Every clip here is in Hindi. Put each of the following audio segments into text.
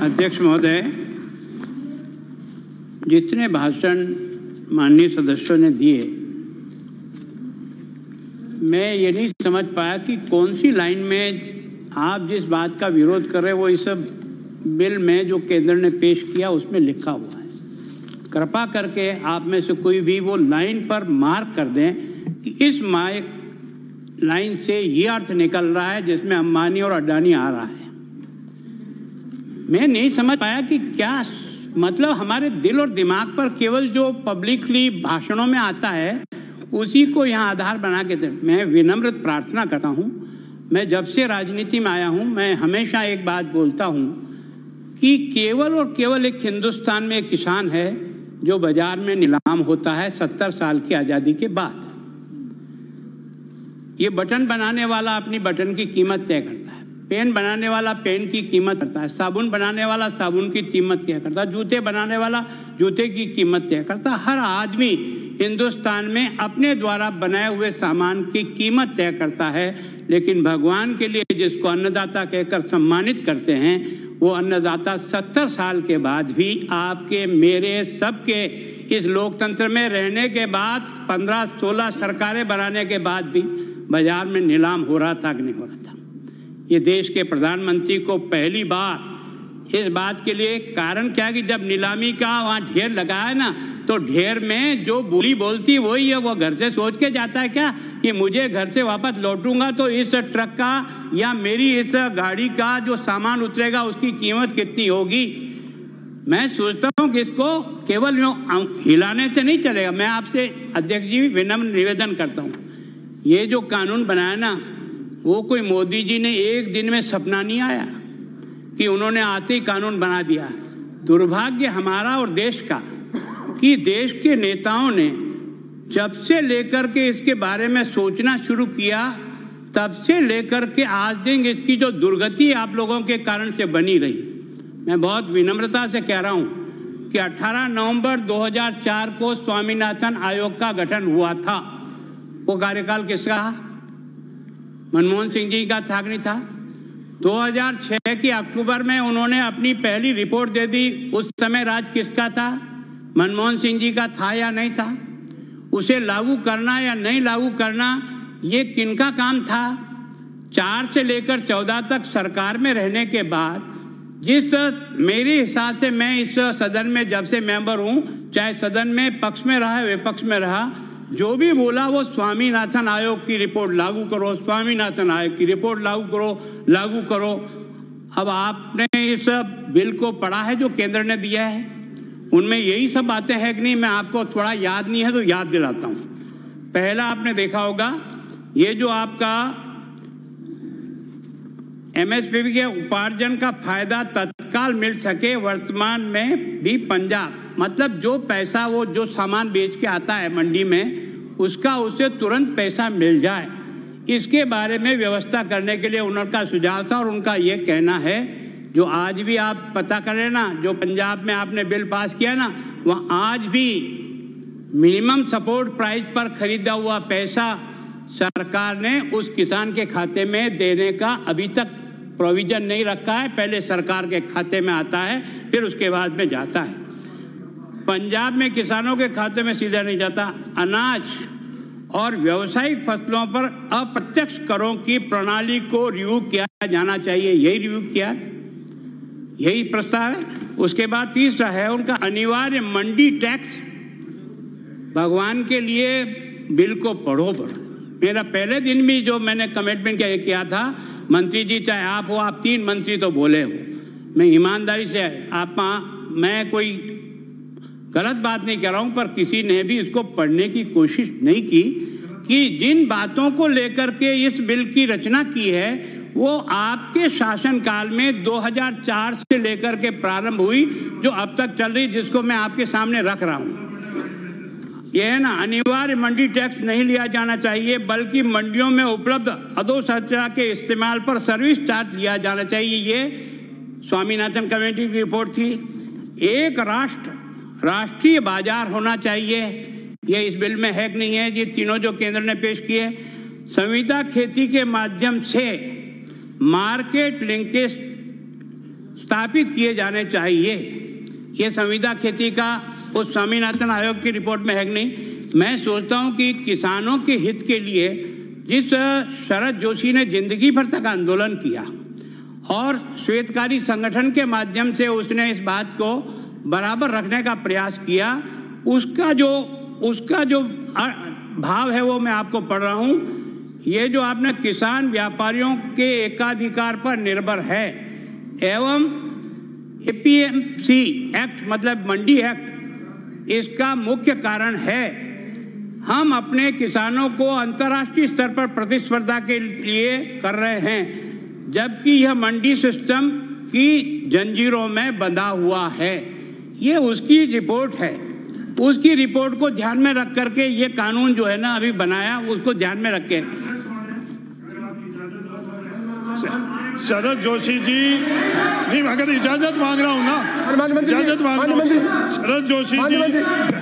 अध्यक्ष महोदय, जितने भाषण माननीय सदस्यों ने दिए, मैं ये नहीं समझ पाया कि कौन सी लाइन में आप जिस बात का विरोध कर रहे हैं वो इस बिल में जो केंद्र ने पेश किया उसमें लिखा हुआ है। कृपा करके आप में से कोई भी वो लाइन पर मार्क कर दें कि इस लाइन से ये अर्थ निकल रहा है जिसमें अंबानी और अडानी आ रहा है। मैं नहीं समझ पाया कि क्या मतलब हमारे दिल और दिमाग पर केवल जो पब्लिकली भाषणों में आता है उसी को यहाँ आधार बना के दे। मैं विनम्र प्रार्थना करता हूँ, मैं जब से राजनीति में आया हूँ मैं हमेशा एक बात बोलता हूँ कि केवल और केवल एक हिंदुस्तान में एक किसान है जो बाजार में नीलाम होता है 70 साल की आज़ादी के बाद। ये बटन बनाने वाला अपनी बटन की कीमत तय करता है, पेन बनाने वाला पेन की कीमत करता है, साबुन बनाने वाला साबुन की कीमत तय करता है, जूते बनाने वाला जूते की कीमत तय करता है। हर आदमी हिंदुस्तान में अपने द्वारा बनाए हुए सामान की कीमत तय करता है, लेकिन भगवान के लिए जिसको अन्नदाता कहकर सम्मानित करते हैं वो अन्नदाता 70 साल के बाद भी आपके मेरे सबके इस लोकतंत्र में रहने के बाद 15-16 सरकारें बनाने के बाद भी बाजार में नीलाम हो रहा था कि नहीं हो रहा था। ये देश के प्रधानमंत्री को पहली बार इस बात के लिए कारण क्या है कि जब नीलामी का वहाँ ढेर लगा है ना, तो ढेर में जो बोली बोलती वही है। वो घर से सोच के जाता है क्या कि मुझे घर से वापस लौटूंगा तो इस ट्रक का या मेरी इस गाड़ी का जो सामान उतरेगा उसकी कीमत कितनी होगी। मैं सोचता हूँ कि इसको केवल हिलाने से नहीं चलेगा। मैं आपसे अध्यक्ष जी विनम्र निवेदन करता हूँ, ये जो कानून बनाया ना वो कोई मोदी जी ने एक दिन में सपना नहीं आया कि उन्होंने आते ही कानून बना दिया। दुर्भाग्य हमारा और देश का कि देश के नेताओं ने जब से लेकर के इसके बारे में सोचना शुरू किया तब से लेकर के आज दिन इसकी जो दुर्गति आप लोगों के कारण से बनी रही। मैं बहुत विनम्रता से कह रहा हूँ कि 18 नवंबर 2004 को स्वामीनाथन आयोग का गठन हुआ था। वो कार्यकाल किसका? मनमोहन सिंह जी का था कि नहीं था? 2006 के अक्टूबर में उन्होंने अपनी पहली रिपोर्ट दे दी। उस समय राज किसका था? मनमोहन सिंह जी का था या नहीं था? उसे लागू करना या नहीं लागू करना ये किनका काम था? 4 से लेकर 14 तक सरकार में रहने के बाद जिस मेरे हिसाब से मैं इस सदन में जब से मेंबर हूँ, चाहे सदन में पक्ष में रहा विपक्ष में रहा, जो भी बोला वो स्वामीनाथन आयोग की रिपोर्ट लागू करो, स्वामीनाथन आयोग की रिपोर्ट लागू करो। अब आपने इस बिल को पढ़ा है जो केंद्र ने दिया है, उनमें यही सब बातें हैं कि नहीं? मैं आपको थोड़ा याद नहीं है तो याद दिलाता हूँ। पहला आपने देखा होगा ये जो आपका एमएसपी के उपार्जन का फायदा तत्काल मिल सके, वर्तमान में भी पंजाब मतलब जो पैसा वो जो सामान बेच के आता है मंडी में उसका उसे तुरंत पैसा मिल जाए, इसके बारे में व्यवस्था करने के लिए उनका सुझाव था। और उनका ये कहना है जो आज भी आप पता कर लेना, जो पंजाब में आपने बिल पास किया ना, वहाँ आज भी मिनिमम सपोर्ट प्राइस पर खरीदा हुआ पैसा सरकार ने उस किसान के खाते में देने का अभी तक प्रोविजन नहीं रखा है। पहले सरकार के खाते में आता है फिर उसके बाद में जाता है। पंजाब में किसानों के खाते में सीधा नहीं जाता। अनाज और व्यावसायिक फसलों पर अप्रत्यक्ष करों की प्रणाली को रिव्यू किया जाना चाहिए, यही रिव्यू किया, यही प्रस्ताव है। उसके बाद तीसरा है उनका अनिवार्य मंडी टैक्स। भगवान के लिए बिल को पढ़ो। मेरा पहले दिन भी जो मैंने कमिटमेंट किया था, मंत्री जी चाहे आप हो, आप 3 मंत्री तो बोले हो, मैं ईमानदारी से मैं कोई गलत बात नहीं कर रहा हूँ, पर किसी ने भी इसको पढ़ने की कोशिश नहीं की कि जिन बातों को लेकर के इस बिल की रचना की है वो आपके शासनकाल में 2004 से लेकर के प्रारंभ हुई, जो अब तक चल रही, जिसको मैं आपके सामने रख रहा हूँ। यह है ना, अनिवार्य मंडी टैक्स नहीं लिया जाना चाहिए, बल्कि मंडियों में उपलब्ध अधोसंरचना के इस्तेमाल पर सर्विस चार्ज लिया जाना चाहिए। ये स्वामीनाथन कमेटी की रिपोर्ट थी। एक राष्ट्रीय बाजार होना चाहिए, ये इस बिल में है कि नहीं है? ये तीनों जो केंद्र ने पेश किए। संविदा खेती के माध्यम से मार्केट लिंकेज स्थापित किए जाने चाहिए। ये संविदा खेती का उस स्वामीनाथन आयोग की रिपोर्ट में है कि नहीं। मैं सोचता हूँ कि किसानों के हित के लिए जिस शरद जोशी ने जिंदगी भर तक आंदोलन किया और श्वेतकारी संगठन के माध्यम से उसने इस बात को बराबर रखने का प्रयास किया, उसका जो भाव है वो मैं आपको पढ़ रहा हूँ। ये जो आपने किसान व्यापारियों के एकाधिकार पर निर्भर है एवं APMC एक्ट मतलब मंडी एक्ट इसका मुख्य कारण है। हम अपने किसानों को अंतर्राष्ट्रीय स्तर पर प्रतिस्पर्धा के लिए कर रहे हैं, जबकि यह मंडी सिस्टम की जंजीरों में बंधा हुआ है। ये उसकी रिपोर्ट है। उसकी रिपोर्ट को ध्यान में रख करके ये कानून जो है ना अभी बनाया, उसको ध्यान में रख के। शरद जोशी जी, नहीं अगर इजाजत मांग रहा हूँ ना, इजाजत मांग रहा हूँ। शरद जोशी जी,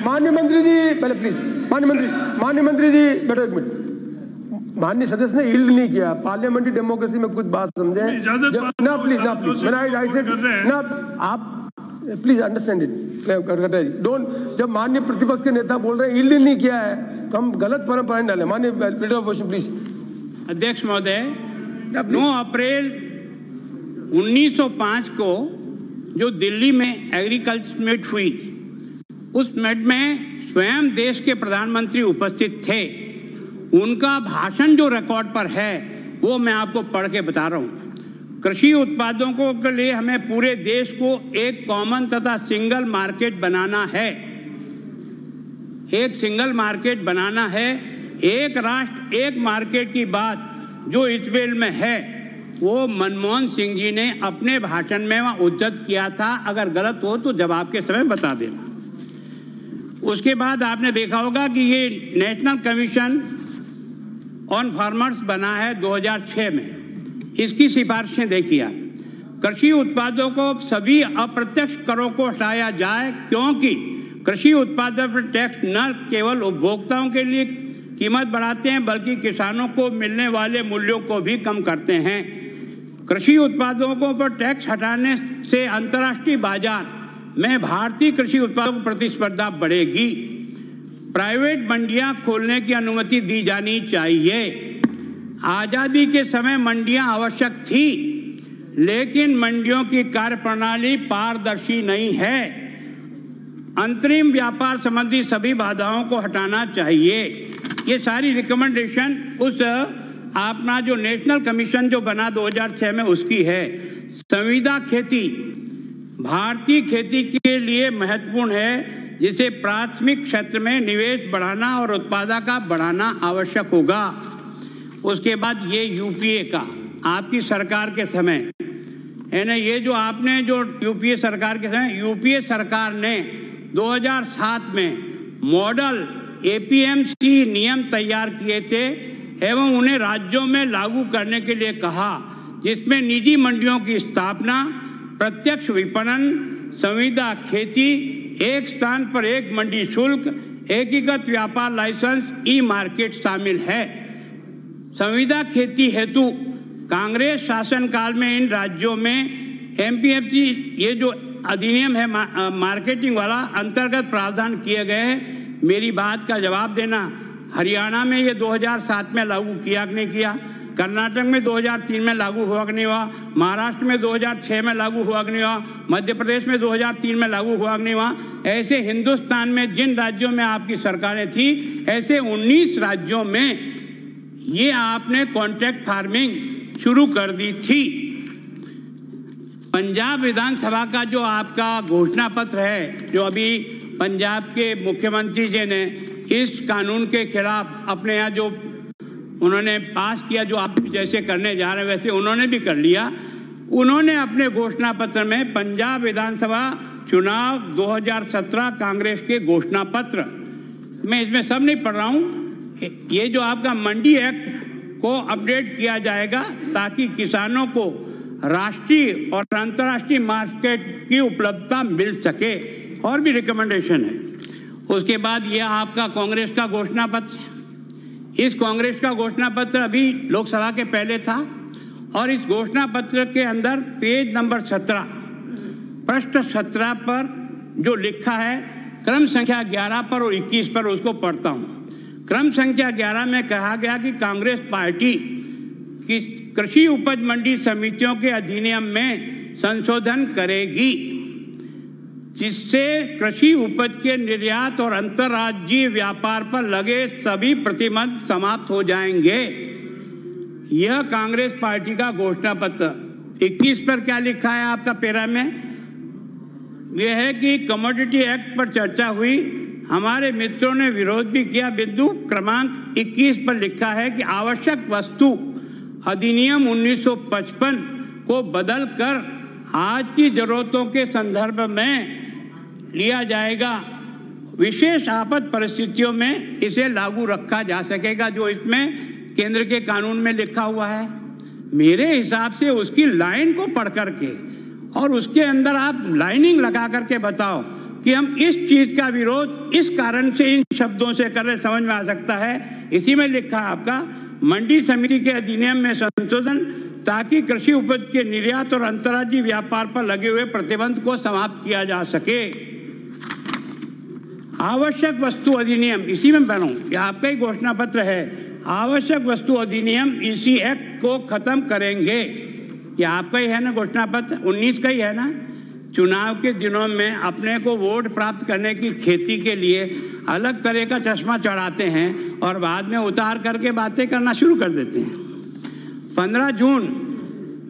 माननीय मंत्री जी पहले प्लीज, माननीय मंत्री जी बैठो एक मिनट। माननीय सदस्य ने यील्ड नहीं किया, पार्लियामेंट्री डेमोक्रेसी में कुछ बात समझे ना प्लीज ना, आप प्लीज अंडरस्टैंड इट। डोंट, जब माननीय प्रतिपक्ष के नेता बोल रहे हैं यील्ड नहीं किया है तो हम गलत परंपराएं डालें। माननीय लीडर ऑफ अपोजिशन प्लीज। अध्यक्ष महोदय, 9 अप्रैल 1905 को जो दिल्ली में एग्रीकल्चर मीट हुई, उस मीट में स्वयं देश के प्रधानमंत्री उपस्थित थे। उनका भाषण जो रिकॉर्ड पर है वो मैं आपको पढ़ के बता रहा हूँ। कृषि उत्पादों के लिए हमें पूरे देश को एक कॉमन तथा सिंगल मार्केट बनाना है। एक सिंगल मार्केट बनाना है। एक राष्ट्र एक मार्केट की बात जो इस बिल में है वो मनमोहन सिंह जी ने अपने भाषण में वहाँ उद्धृत किया था। अगर गलत हो तो जवाब के समय बता देना। उसके बाद आपने देखा होगा कि ये नेशनल कमीशन ऑन फार्मर्स बना है 2006 में। इसकी सिफारिशें देखिए। कृषि उत्पादों को सभी अप्रत्यक्ष करों को हटाया जाए, क्योंकि कृषि उत्पादों पर टैक्स न केवल उपभोक्ताओं के लिए कीमत बढ़ाते हैं बल्कि किसानों को मिलने वाले मूल्यों को भी कम करते हैं। कृषि उत्पादों को पर टैक्स हटाने से अंतर्राष्ट्रीय बाजार में भारतीय कृषि उत्पादों की प्रतिस्पर्धा बढ़ेगी। प्राइवेट मंडियां खोलने की अनुमति दी जानी चाहिए। आज़ादी के समय मंडियां आवश्यक थी, लेकिन मंडियों की कार्यप्रणाली पारदर्शी नहीं है। अंतरिम व्यापार संबंधी सभी बाधाओं को हटाना चाहिए। ये सारी रिकमेंडेशन उस अपना जो नेशनल कमीशन जो बना 2006 में उसकी है। संविदा खेती भारतीय खेती के लिए महत्वपूर्ण है, जिसे प्राथमिक क्षेत्र में निवेश बढ़ाना और उत्पादन का बढ़ाना आवश्यक होगा। उसके बाद ये यूपीए का आपकी सरकार के समय है ना, ये जो आपने जो यूपीए सरकार के समय यूपीए सरकार ने 2007 में मॉडल APMC नियम तैयार किए थे एवं उन्हें राज्यों में लागू करने के लिए कहा, जिसमें निजी मंडियों की स्थापना, प्रत्यक्ष विपणन, संविदा खेती, एक स्थान पर एक मंडी शुल्क, एकीकृत व्यापार लाइसेंस, ई मार्केट शामिल है। संविदा खेती हेतु कांग्रेस शासनकाल में इन राज्यों में MPFC ये जो अधिनियम है मार्केटिंग वाला अंतर्गत प्रावधान किए गए हैं। मेरी बात का जवाब देना, हरियाणा में ये 2007 में लागू किया कि नहीं किया, कर्नाटक में 2003 में लागू हुआ कि नहीं हुआ, महाराष्ट्र में 2006 में लागू हुआ कि नहीं हुआ, मध्य प्रदेश में 2003 में लागू हुआ कि नहीं हुआ। ऐसे हिंदुस्तान में जिन राज्यों में आपकी सरकारें थी, ऐसे 19 राज्यों में ये आपने कॉन्ट्रैक्ट फार्मिंग शुरू कर दी थी। पंजाब विधानसभा का जो आपका घोषणा पत्र है, जो अभी पंजाब के मुख्यमंत्री जी ने इस कानून के खिलाफ अपने यहाँ जो उन्होंने पास किया, जो आप जैसे करने जा रहे हैं वैसे उन्होंने भी कर लिया। उन्होंने अपने घोषणा पत्र में पंजाब विधानसभा चुनाव 2017 कांग्रेस के घोषणा पत्र, मैं इसमें सब नहीं पढ़ रहा हूँ, ये जो आपका मंडी एक्ट को अपडेट किया जाएगा ताकि किसानों को राष्ट्रीय और अंतर्राष्ट्रीय मार्केट की उपलब्धता मिल सके, और भी रिकमेंडेशन है। उसके बाद ये आपका कांग्रेस का घोषणा पत्र, इस कांग्रेस का घोषणा पत्र अभी लोकसभा के पहले था, और इस घोषणा पत्र के अंदर पेज नंबर 17 पृष्ठ 17 पर जो लिखा है, क्रम संख्या 11 पर और 21 पर, उसको पढ़ता हूँ। क्रम संख्या 11 में कहा गया कि कांग्रेस पार्टी की कृषि उपज मंडी समितियों के अधिनियम में संशोधन करेगी, जिससे कृषि उपज के निर्यात और अंतर्राज्यीय व्यापार पर लगे सभी प्रतिबंध समाप्त हो जाएंगे। यह कांग्रेस पार्टी का घोषणा पत्र। 21 पर क्या लिखा है आपका पैरा में? यह है कि कमोडिटी एक्ट पर चर्चा हुई, हमारे मित्रों ने विरोध भी किया। बिंदु क्रमांक 21 पर लिखा है कि आवश्यक वस्तु अधिनियम 1955 को बदलकर आज की जरूरतों के संदर्भ में लिया जाएगा। विशेष आपात परिस्थितियों में इसे लागू रखा जा सकेगा, जो इसमें केंद्र के कानून में लिखा हुआ है। मेरे हिसाब से उसकी लाइन को पढ़ करके और उसके अंदर आप लाइनिंग लगा करके बताओ कि हम इस चीज का विरोध इस कारण से इन शब्दों से कर रहे, समझ में आ सकता है। इसी में लिखा है आपका मंडी समिति के अधिनियम में संशोधन, ताकि कृषि उपज के निर्यात और अंतर्राज्यीय व्यापार पर लगे हुए प्रतिबंध को समाप्त किया जा सके। आवश्यक वस्तु अधिनियम, इसी में पढ़ूं, यह आपका ही घोषणा पत्र है। आवश्यक वस्तु अधिनियम इसी एक्ट को खत्म करेंगे। ये आपका ही है ना घोषणा पत्र, 19 का ही है ना। चुनाव के दिनों में अपने को वोट प्राप्त करने की खेती के लिए अलग तरह का चश्मा चढ़ाते हैं और बाद में उतार करके बातें करना शुरू कर देते हैं। 15 जून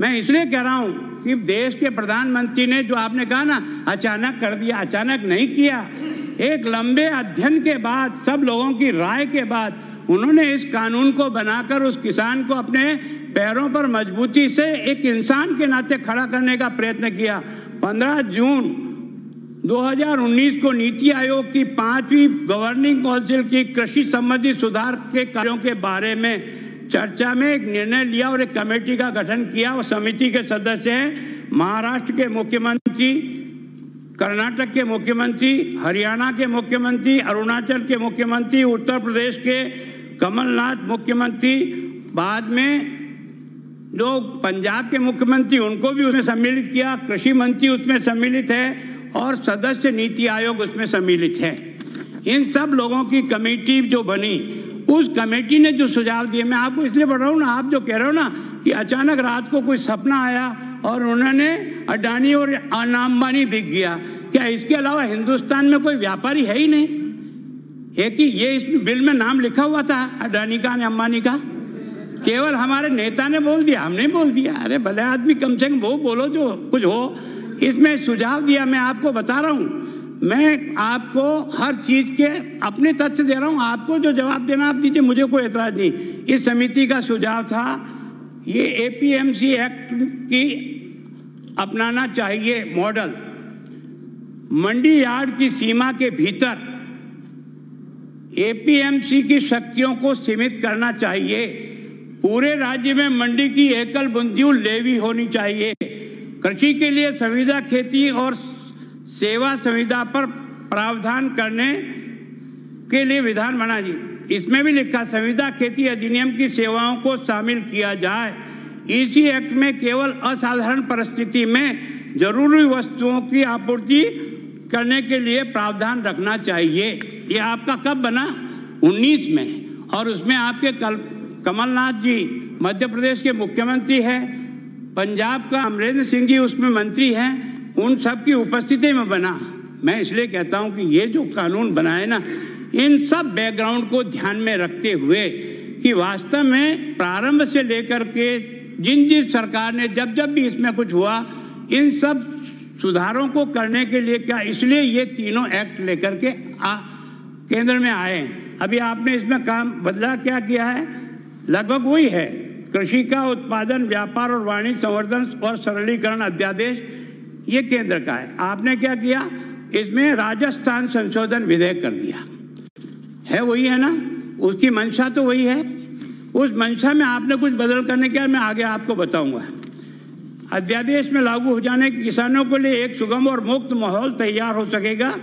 मैं इसलिए कह रहा हूँ कि देश के प्रधानमंत्री ने जो आपने कहा ना अचानक कर दिया, अचानक नहीं किया। एक लंबे अध्ययन के बाद, सब लोगों की राय के बाद उन्होंने इस कानून को बनाकर उस किसान को अपने पैरों पर मजबूती से एक इंसान के नाते खड़ा करने का प्रयत्न किया। 15 जून 2019 को नीति आयोग की 5वीं गवर्निंग काउंसिल की कृषि संबंधी सुधार के कार्यों के बारे में चर्चा में एक निर्णय लिया और एक कमेटी का गठन किया। और समिति के सदस्य हैं महाराष्ट्र के मुख्यमंत्री, कर्नाटक के मुख्यमंत्री, हरियाणा के मुख्यमंत्री, अरुणाचल के मुख्यमंत्री, उत्तर प्रदेश के कमलनाथ मुख्यमंत्री, बाद में जो पंजाब के मुख्यमंत्री उनको भी उसमें सम्मिलित किया, कृषि मंत्री उसमें सम्मिलित है और सदस्य नीति आयोग उसमें सम्मिलित है। इन सब लोगों की कमेटी जो बनी, उस कमेटी ने जो सुझाव दिए, मैं आपको इसलिए बढ़ रहा हूँ ना, आप जो कह रहे हो ना कि अचानक रात को कोई सपना आया और उन्होंने अडानी और अंबानी दिख गया, क्या इसके अलावा हिंदुस्तान में कोई व्यापारी है ही नहीं? एक ही ये इस बिल में नाम लिखा हुआ था अडानी का, अंबानी का, केवल हमारे नेता ने बोल दिया, हमने बोल दिया। अरे भले आदमी कम से कम वो बोलो जो कुछ हो। इसमें सुझाव दिया, मैं आपको बता रहा हूँ, मैं आपको हर चीज के अपने तथ्य दे रहा हूँ, आपको जो जवाब देना आप दीजिए, मुझे कोई एतराज नहीं। इस समिति का सुझाव था ये एपीएमसी एक्ट की अपनाना चाहिए मॉडल, मंडी यार्ड की सीमा के भीतर एपीएमसी की शक्तियों को सीमित करना चाहिए। पूरे राज्य में मंडी की एकल बुंदियों लेवी होनी चाहिए। कृषि के लिए संविदा खेती और सेवा संविदा पर प्रावधान करने के लिए विधान बना जी। इसमें भी लिखा संविदा खेती अधिनियम की सेवाओं को शामिल किया जाए। इसी एक्ट में केवल असाधारण परिस्थिति में जरूरी वस्तुओं की आपूर्ति करने के लिए प्रावधान रखना चाहिए। ये आपका कब बना? 19 में। और उसमें आपके कमलनाथ जी मध्य प्रदेश के मुख्यमंत्री हैं, पंजाब का अमरिंदर सिंह जी उसमें मंत्री हैं, उन सब की उपस्थिति में बना। मैं इसलिए कहता हूं कि ये जो कानून बना है ना, इन सब बैकग्राउंड को ध्यान में रखते हुए कि वास्तव में प्रारंभ से लेकर के जिन सरकार ने जब भी इसमें कुछ हुआ, इन सब सुधारों को करने के लिए क्या, इसलिए ये तीनों एक्ट लेकर के केंद्र में आए। अभी आपने इसमें काम बदला क्या किया है? लगभग वही है। कृषि का उत्पादन, व्यापार और वाणिज्य संवर्धन और सरलीकरण अध्यादेश, ये केंद्र का है। आपने क्या किया? इसमें राजस्थान संशोधन विधेयक कर दिया है, वही है ना, उसकी मंशा तो वही है। उस मंशा में आपने कुछ बदल करने क्या, मैं आगे आपको बताऊंगा। अध्यादेश में लागू हो जाने के किसानों के लिए एक सुगम और मुक्त माहौल तैयार हो सकेगा,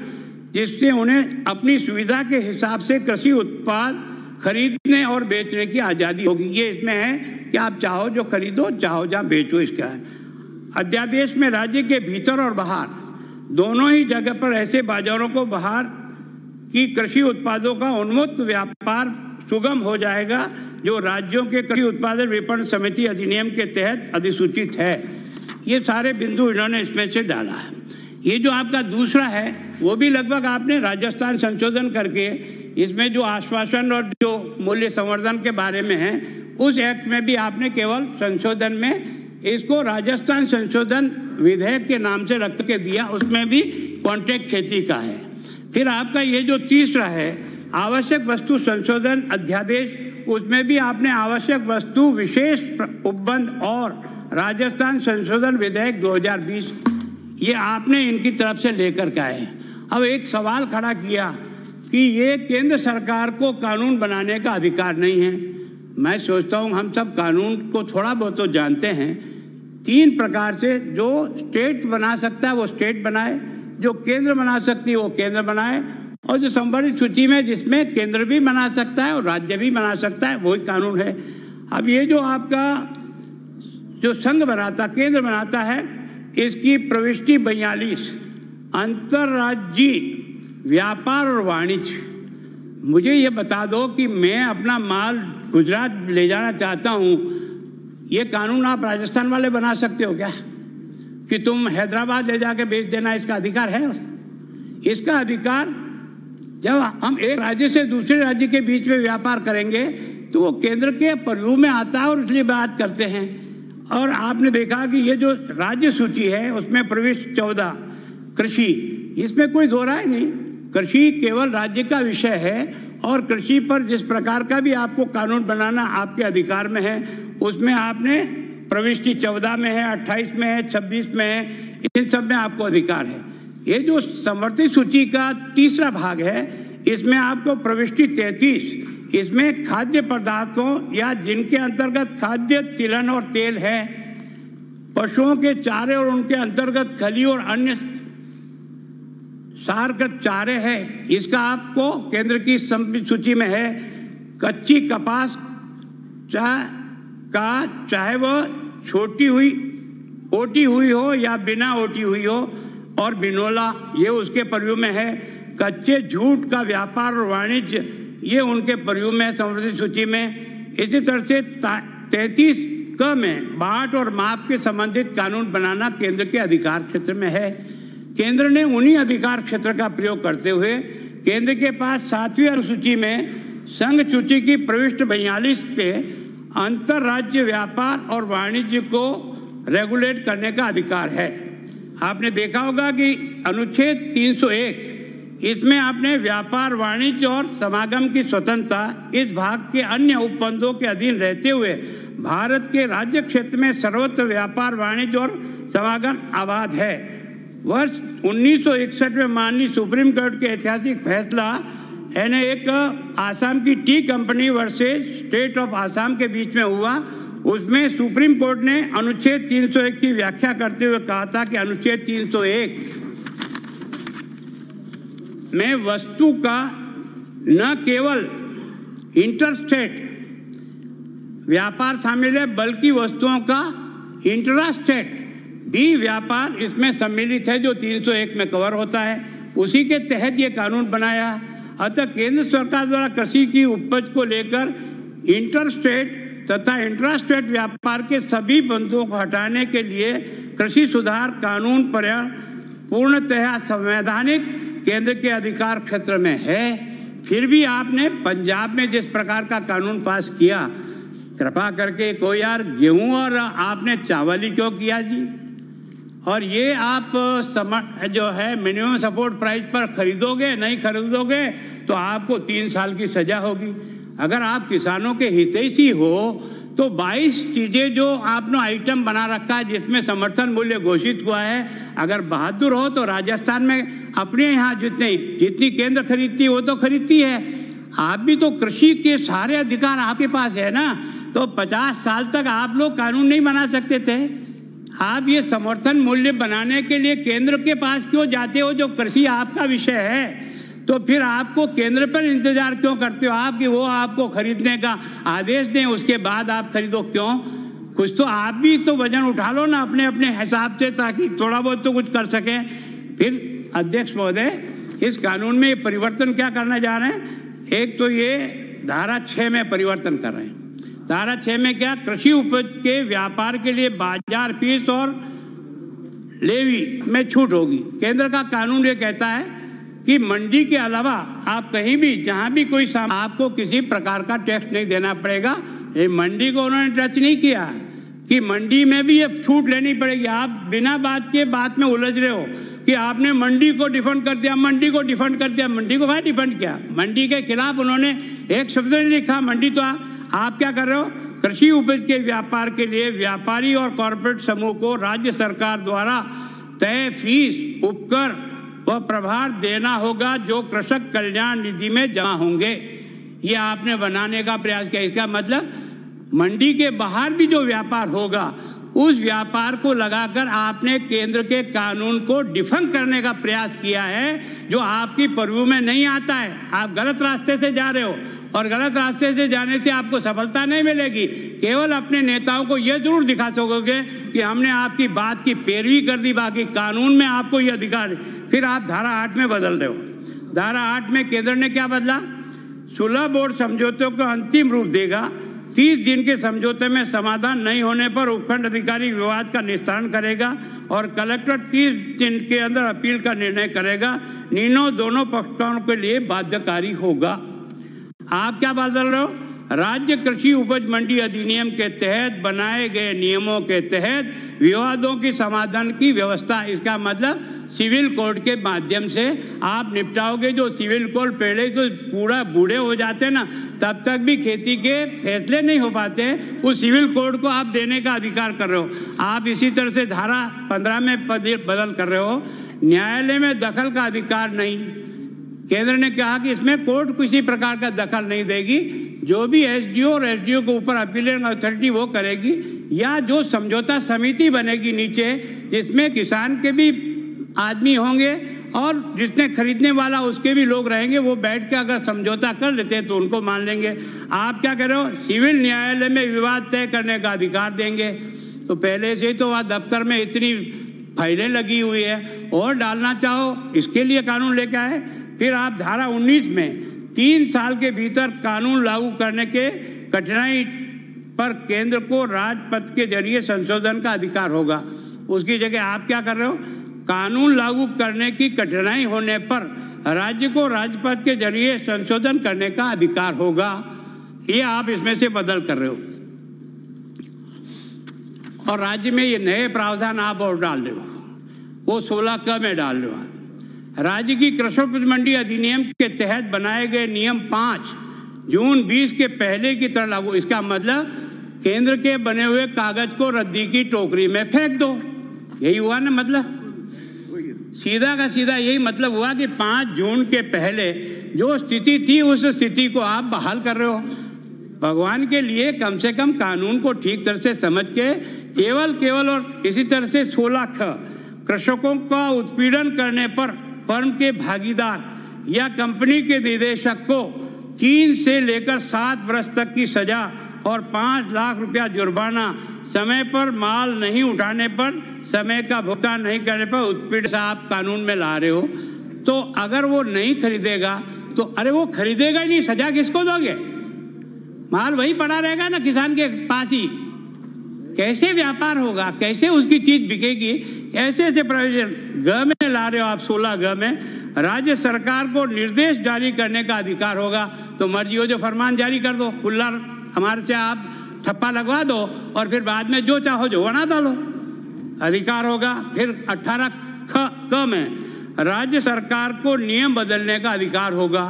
जिससे उन्हें अपनी सुविधा के हिसाब से कृषि उत्पाद खरीदने और बेचने की आज़ादी होगी। ये इसमें है कि आप चाहो जो खरीदो, चाहो जहाँ बेचो, इसका है। अध्यादेश में राज्य के भीतर और बाहर दोनों ही जगह पर ऐसे बाजारों को बाहर की कृषि उत्पादों का उन्मुक्त व्यापार सुगम हो जाएगा जो राज्यों के कृषि उत्पादन विपणन समिति अधिनियम के तहत अधिसूचित है। ये सारे बिंदु इन्होंने इसमें से डाला है। ये जो आपका दूसरा है वो भी लगभग आपने राजस्थान संशोधन करके इसमें जो आश्वासन और जो मूल्य संवर्धन के बारे में है उस एक्ट में भी आपने केवल संशोधन में इसको राजस्थान संशोधन विधेयक के नाम से रख के दिया, उसमें भी कॉन्ट्रैक्ट खेती का है। फिर आपका ये जो तीसरा है आवश्यक वस्तु संशोधन अध्यादेश, उसमें भी आपने आवश्यक वस्तु विशेष उपबंध और राजस्थान संशोधन विधेयक 2020 ये आपने इनकी तरफ से लेकर के आए। अब एक सवाल खड़ा किया कि ये केंद्र सरकार को कानून बनाने का अधिकार नहीं है। मैं सोचता हूँ हम सब कानून को थोड़ा बहुत तो जानते हैं। 3 प्रकार से जो स्टेट बना सकता है वो स्टेट बनाए, जो केंद्र बना सकती है वो केंद्र बनाए, और जो संवर्धित सूची में जिसमें केंद्र भी बना सकता है और राज्य भी बना सकता है वही कानून है। अब ये जो आपका जो संघ बनाता केंद्र बनाता है इसकी प्रविष्टि 42 अंतर्राज्यीय व्यापार और वाणिज्य। मुझे ये बता दो कि मैं अपना माल गुजरात ले जाना चाहता हूँ, ये कानून आप राजस्थान वाले बना सकते हो क्या कि तुम हैदराबाद ले जाके बेच देना? इसका अधिकार है? इसका अधिकार जब हम एक राज्य से दूसरे राज्य के बीच में व्यापार करेंगे तो वो केंद्र के पर्यू में आता है और इसलिए बात करते हैं। और आपने देखा कि ये जो राज्य सूची है उसमें प्रविष्ट 14 कृषि, इसमें कोई दो राय नहीं, कृषि केवल राज्य का विषय है और कृषि पर जिस प्रकार का भी आपको कानून बनाना आपके अधिकार में है उसमें आपने प्रविष्टि 14 में है, 28 में है, 26 में है, इन सब में आपको अधिकार है। ये जो समवर्ती सूची का तीसरा भाग है इसमें आपको प्रविष्टि 33, इसमें खाद्य पदार्थों या जिनके अंतर्गत खाद्य तिलहन और तेल है, पशुओं के चारे और उनके अंतर्गत खली और अन्य सारगत चारे है, इसका आपको केंद्र की सूची में है। कच्ची कपास चाहे वह छोटी हुई ओटी हुई हो या बिना ओटी हुई हो और बिनोला ये उसके पर्यू में है। कच्चे जूट का व्यापार और वाणिज्य ये उनके पर्यू में है संवर्धित सूची में। इसी तरह से 33 क में बाट और माप के संबंधित कानून बनाना केंद्र के अधिकार क्षेत्र में है। केंद्र ने उन्हीं अधिकार क्षेत्र का प्रयोग करते हुए केंद्र के पास 7वीं अनुसूची में संघ सूची की प्रविष्ट 42 पे अंतर्राज्य व्यापार और वाणिज्य को रेगुलेट करने का अधिकार है। आपने देखा होगा कि अनुच्छेद 301 इसमें आपने व्यापार वाणिज्य और समागम की स्वतंत्रता इस भाग के अन्य उपबंधों के अधीन रहते हुए भारत के राज्य क्षेत्र में सर्वत्र व्यापार वाणिज्य और समागम आबाद है। वर्ष 1961 में माननीय सुप्रीम कोर्ट के ऐतिहासिक फैसला यानी एक आसाम की T company versus state of Assam के बीच में हुआ, उसमें सुप्रीम कोर्ट ने अनुच्छेद 301 की व्याख्या करते हुए कहा था कि अनुच्छेद 301 में वस्तु का न केवल इंटरस्टेट व्यापार शामिल है बल्कि वस्तुओं का इंट्रास्टेट भी व्यापार इसमें सम्मिलित है जो 301 में कवर होता है। उसी के तहत ये कानून बनाया। अतः केंद्र सरकार द्वारा कृषि की उपज को लेकर इंटरस्टेट तथा इंट्रास्टेट व्यापार के सभी बंधुओं को हटाने के लिए कृषि सुधार कानून पूर्णतः संवैधानिक केंद्र के अधिकार क्षेत्र में है। फिर भी आपने पंजाब में जिस प्रकार का कानून पास किया, कृपा करके कोई यार गेहूं और आपने चावल ही क्यों किया जी? और ये आप जो है मिनिमम सपोर्ट प्राइस पर खरीदोगे, नहीं खरीदोगे तो आपको 3 साल की सजा होगी। अगर आप किसानों के हितैषी हो तो 22 चीज़ें जो आपने आइटम बना रखा है जिसमें समर्थन मूल्य घोषित हुआ है, अगर बहादुर हो तो राजस्थान में अपने यहाँ जितनी केंद्र खरीदती है वो तो खरीदती है। आप भी तो कृषि के सारे अधिकार आपके पास है ना, तो 50 साल तक आप लोग कानून नहीं बना सकते थे। आप ये समर्थन मूल्य बनाने के लिए केंद्र के पास क्यों जाते हो जो कृषि आपका विषय है? तो फिर आपको केंद्र पर इंतजार क्यों करते हो आप कि वो आपको खरीदने का आदेश दें, उसके बाद आप खरीदो क्यों? कुछ तो आप भी तो वजन उठा लो ना अपने अपने हिसाब से, ताकि थोड़ा बहुत तो कुछ कर सकें। फिर अध्यक्ष महोदय, इस कानून में परिवर्तन क्या करने जा रहे हैं? एक तो ये धारा 6 में परिवर्तन कर रहे हैं। धारा 6 में क्या? कृषि उपज के व्यापार के लिए बाजार फीस और लेवी में छूट होगी। केंद्र का कानून ये कहता है कि मंडी के अलावा आप कहीं भी जहां भी कोई आपको किसी प्रकार का टैक्स नहीं देना पड़ेगा। ये मंडी को उन्होंने टच नहीं किया कि मंडी में भी ये छूट लेनी पड़ेगी। आप बिना बात के बात में उलझ रहे हो कि आपने मंडी को डिफंड कर दिया, मंडी को डिफंड कर दिया। मंडी को कहाँ डिफंड किया? मंडी के खिलाफ उन्होंने एक शब्द नहीं लिखा मंडी। तो आप क्या कर रहे हो? कृषि उपज के व्यापार के लिए व्यापारी और कॉर्पोरेट समूह को राज्य सरकार द्वारा तय फीस, उपकर व प्रभार देना होगा जो कृषक कल्याण निधि में जमा होंगे। ये आपने बनाने का प्रयास किया। इसका मतलब मंडी के बाहर भी जो व्यापार होगा उस व्यापार को लगाकर आपने केंद्र के कानून को डिफंग करने का प्रयास किया है, जो आपकी पर्व्यू में नहीं आता है। आप गलत रास्ते से जा रहे हो और गलत रास्ते से जाने से आपको सफलता नहीं मिलेगी। केवल अपने नेताओं को यह जरूर दिखा सकोगे कि हमने आपकी बात की पैरवी कर दी, बाकी कानून में आपको यह अधिकार। फिर आप धारा 8 में बदल रहे हो। धारा 8 में केंद्र ने क्या बदला? सुलह बोर्ड समझौते को अंतिम रूप देगा। 30 दिन के समझौते में समाधान नहीं होने पर उपखंड अधिकारी विवाद का निस्तारण करेगा और कलेक्टर 30 दिन के अंदर अपील का निर्णय करेगा। निर्णय दोनों पक्षों के लिए बाध्यकारी होगा। आप क्या बदल रहे हो? राज्य कृषि उपज मंडी अधिनियम के तहत बनाए गए नियमों के तहत विवादों की समाधान की व्यवस्था। इसका मतलब सिविल कोर्ट के माध्यम से आप निपटाओगे। जो सिविल कोर्ट पहले तो पूरा बूढ़े हो जाते ना, तब तक भी खेती के फैसले नहीं हो पाते, उस सिविल कोर्ट को आप देने का अधिकार कर रहे हो। आप इसी तरह से धारा 15 में बदल कर रहे हो। न्यायालय में दखल का अधिकार नहीं। केंद्र ने कहा कि इसमें कोर्ट किसी प्रकार का दखल नहीं देगी। जो भी एसडीओ और एसडीओ के ऊपर अपीलेट अथॉरिटी वो करेगी, या जो समझौता समिति बनेगी नीचे, जिसमें किसान के भी आदमी होंगे और जिसने खरीदने वाला उसके भी लोग रहेंगे, वो बैठ के अगर समझौता कर लेते हैं तो उनको मान लेंगे। आप क्या कर रहे हो? सिविल न्यायालय में विवाद तय करने का अधिकार देंगे। तो पहले से ही तो वहाँ दफ्तर में इतनी फाइलें लगी हुई है, और डालना चाहो इसके लिए कानून लेके आए। फिर आप धारा 19 में 3 साल के भीतर कानून लागू करने के कठिनाई पर केंद्र को राजपत्र के जरिए संशोधन का अधिकार होगा। उसकी जगह आप क्या कर रहे हो? कानून लागू करने की कठिनाई होने पर राज्य को राजपत्र के जरिए संशोधन करने का अधिकार होगा। ये आप इसमें से बदल कर रहे हो, और राज्य में ये नए प्रावधान आप और डाल रहे हो, वो 16 क में डाल रहे हो। राज्य की कृषि उपज मंडी अधिनियम के तहत बनाए गए नियम 5 जून 20 के पहले की तरह लागू। इसका मतलब केंद्र के बने हुए कागज को रद्दी की टोकरी में फेंक दो। यही हुआ ना? मतलब सीधा का सीधा यही मतलब हुआ कि 5 जून के पहले जो स्थिति थी उस स्थिति को आप बहाल कर रहे हो। भगवान के लिए कम से कम कानून को ठीक तरह से समझ के केवल और इसी तरह से 16 ख कृषकों का उत्पीड़न करने पर फर्म के भागीदार या कंपनी के निदेशक को 3 से लेकर 7 वर्ष तक की सजा और 5 लाख रुपया जुर्माना, समय पर माल नहीं उठाने पर, समय का भुगतान नहीं करने पर उत्पीड़न से आप कानून में ला रहे हो। तो अगर वो नहीं खरीदेगा तो अरे वो खरीदेगा ही नहीं, सजा किसको दोगे? माल वही पड़ा रहेगा ना किसान के पास ही। कैसे व्यापार होगा? कैसे उसकी चीज बिकेगी? ऐसे प्रोविजन ग में ला रहे हो आप। 16 ग में राज्य सरकार को निर्देश जारी करने का अधिकार होगा। तो मर्जी हो जो फरमान जारी कर दो, खुला हमारे से आप ठप्पा लगवा दो और फिर बाद में जो चाहो जो बना डालो, अधिकार होगा। फिर 18 क में राज्य सरकार को नियम बदलने का अधिकार होगा।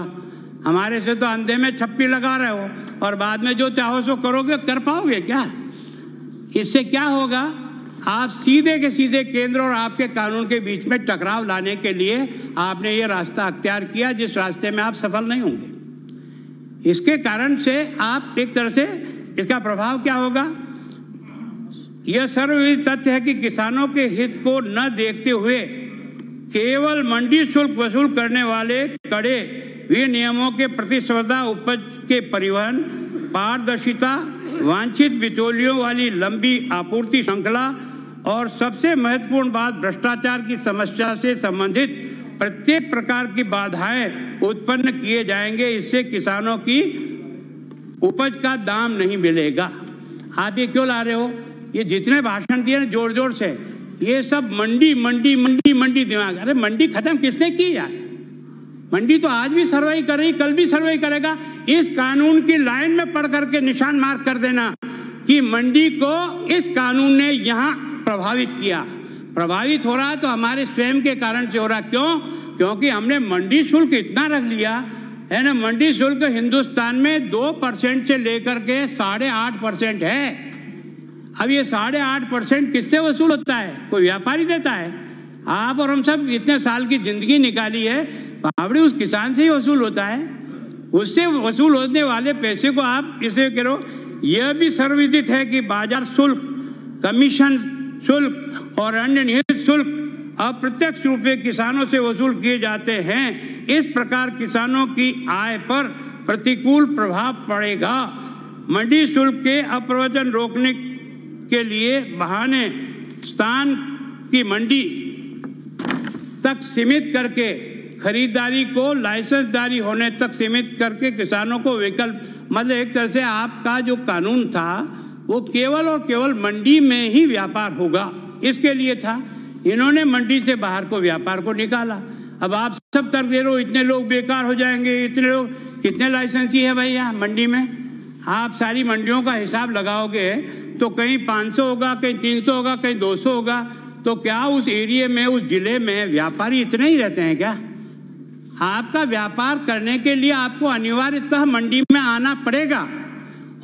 हमारे से तो अंधे में छप्पी लगा रहे हो और बाद में जो चाहो सो करोगे, कर पाओगे क्या? इससे क्या होगा? आप सीधे के सीधे केंद्र और आपके कानून के बीच में टकराव लाने के लिए आपने ये रास्ता अख्तियार किया, जिस रास्ते में आप सफल नहीं होंगे। इसके कारण से आप एक तरह से इसका प्रभाव क्या होगा? यह सर्वविदित तथ्य है कि किसानों के हित को न देखते हुए केवल मंडी शुल्क वसूल करने वाले कड़े हुए नियमों के प्रतिस्पर्धा, उपज के परिवहन, पारदर्शिता, वांछित बिचौलियों वाली लंबी आपूर्ति श्रृंखला और सबसे महत्वपूर्ण बात, भ्रष्टाचार की समस्या से संबंधित प्रत्येक प्रकार की बाधाएं उत्पन्न किए जाएंगे। इससे किसानों की उपज का दाम नहीं मिलेगा। आप ये क्यों ला रहे हो? ये जितने भाषण दिए ना जोर जोर से, ये सब मंडी मंडी मंडी मंडी दिमाग। अरे मंडी खत्म किसने की यार? मंडी तो आज भी सर्वाई कर रही, कल भी सर्वाई करेगा। इस कानून की लाइन में पढ़ करके निशान मार्क कर देना कि मंडी को इस कानून ने यहाँ प्रभावित किया। प्रभावित हो रहा है तो हमारे स्वयं के कारण से हो रहा। क्यों? क्योंकि हमने मंडी शुल्क इतना रख लिया है ना। मंडी शुल्क हिंदुस्तान में 2% से लेकर के 8.5% है। अब ये 8.5% किससे वसूल होता है? कोई व्यापारी देता है? आप और हम सब इतने साल की जिंदगी निकाली है, बावड़ी उस किसान से ही वसूल होता है। उससे वसूल होने वाले पैसे को आप इसे करो। यह भी सर्वविदित है कि बाजार शुल्क, कमीशन शुल्क और अन्य निहित शुल्क अप्रत्यक्ष रूप से किसानों से वसूल किए जाते हैं। इस प्रकार किसानों की आय पर प्रतिकूल प्रभाव पड़ेगा। मंडी शुल्क के अप्रवचन रोकने के लिए बहाने स्थान की मंडी तक सीमित करके, खरीदारी को लाइसेंसदारी होने तक सीमित करके किसानों को विकल्प, मतलब एक तरह से आपका जो कानून था वो केवल और केवल मंडी में ही व्यापार होगा, इसके लिए था। इन्होंने मंडी से बाहर को व्यापार को निकाला। अब आप सब तर्क दे रहे हो इतने लोग बेकार हो जाएंगे, इतने लोग, कितने लाइसेंसी है भैया मंडी में? आप सारी मंडियों का हिसाब लगाओगे तो कहीं 500 होगा, कहीं 300 होगा, कहीं 200 होगा। तो क्या उस एरिया में, उस जिले में व्यापारी इतने ही रहते हैं क्या? आपका व्यापार करने के लिए आपको अनिवार्यतः मंडी में आना पड़ेगा।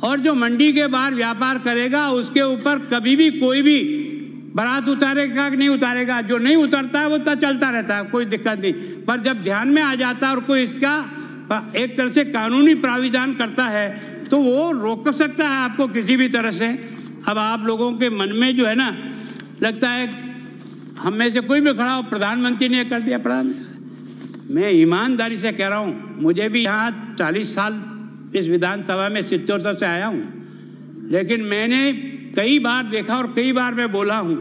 और जो मंडी के बाहर व्यापार करेगा उसके ऊपर कभी भी कोई भी बारात उतारेगा कि नहीं उतारेगा? जो नहीं उतरता है वो तो चलता रहता है, कोई दिक्कत नहीं। पर जब ध्यान में आ जाता है और कोई इसका एक तरह से कानूनी प्राविधान करता है तो वो रोक सकता है आपको किसी भी तरह से। अब आप लोगों के मन में जो है ना, लगता है हम में से कोई भी खड़ा हो, प्रधानमंत्री ने कर दिया। मैं ईमानदारी से कह रहा हूँ, मुझे भी यहाँ 40 साल इस विधानसभा में चित्तौड़ से आया हूँ, लेकिन मैंने कई बार देखा और कई बार मैं बोला हूँ।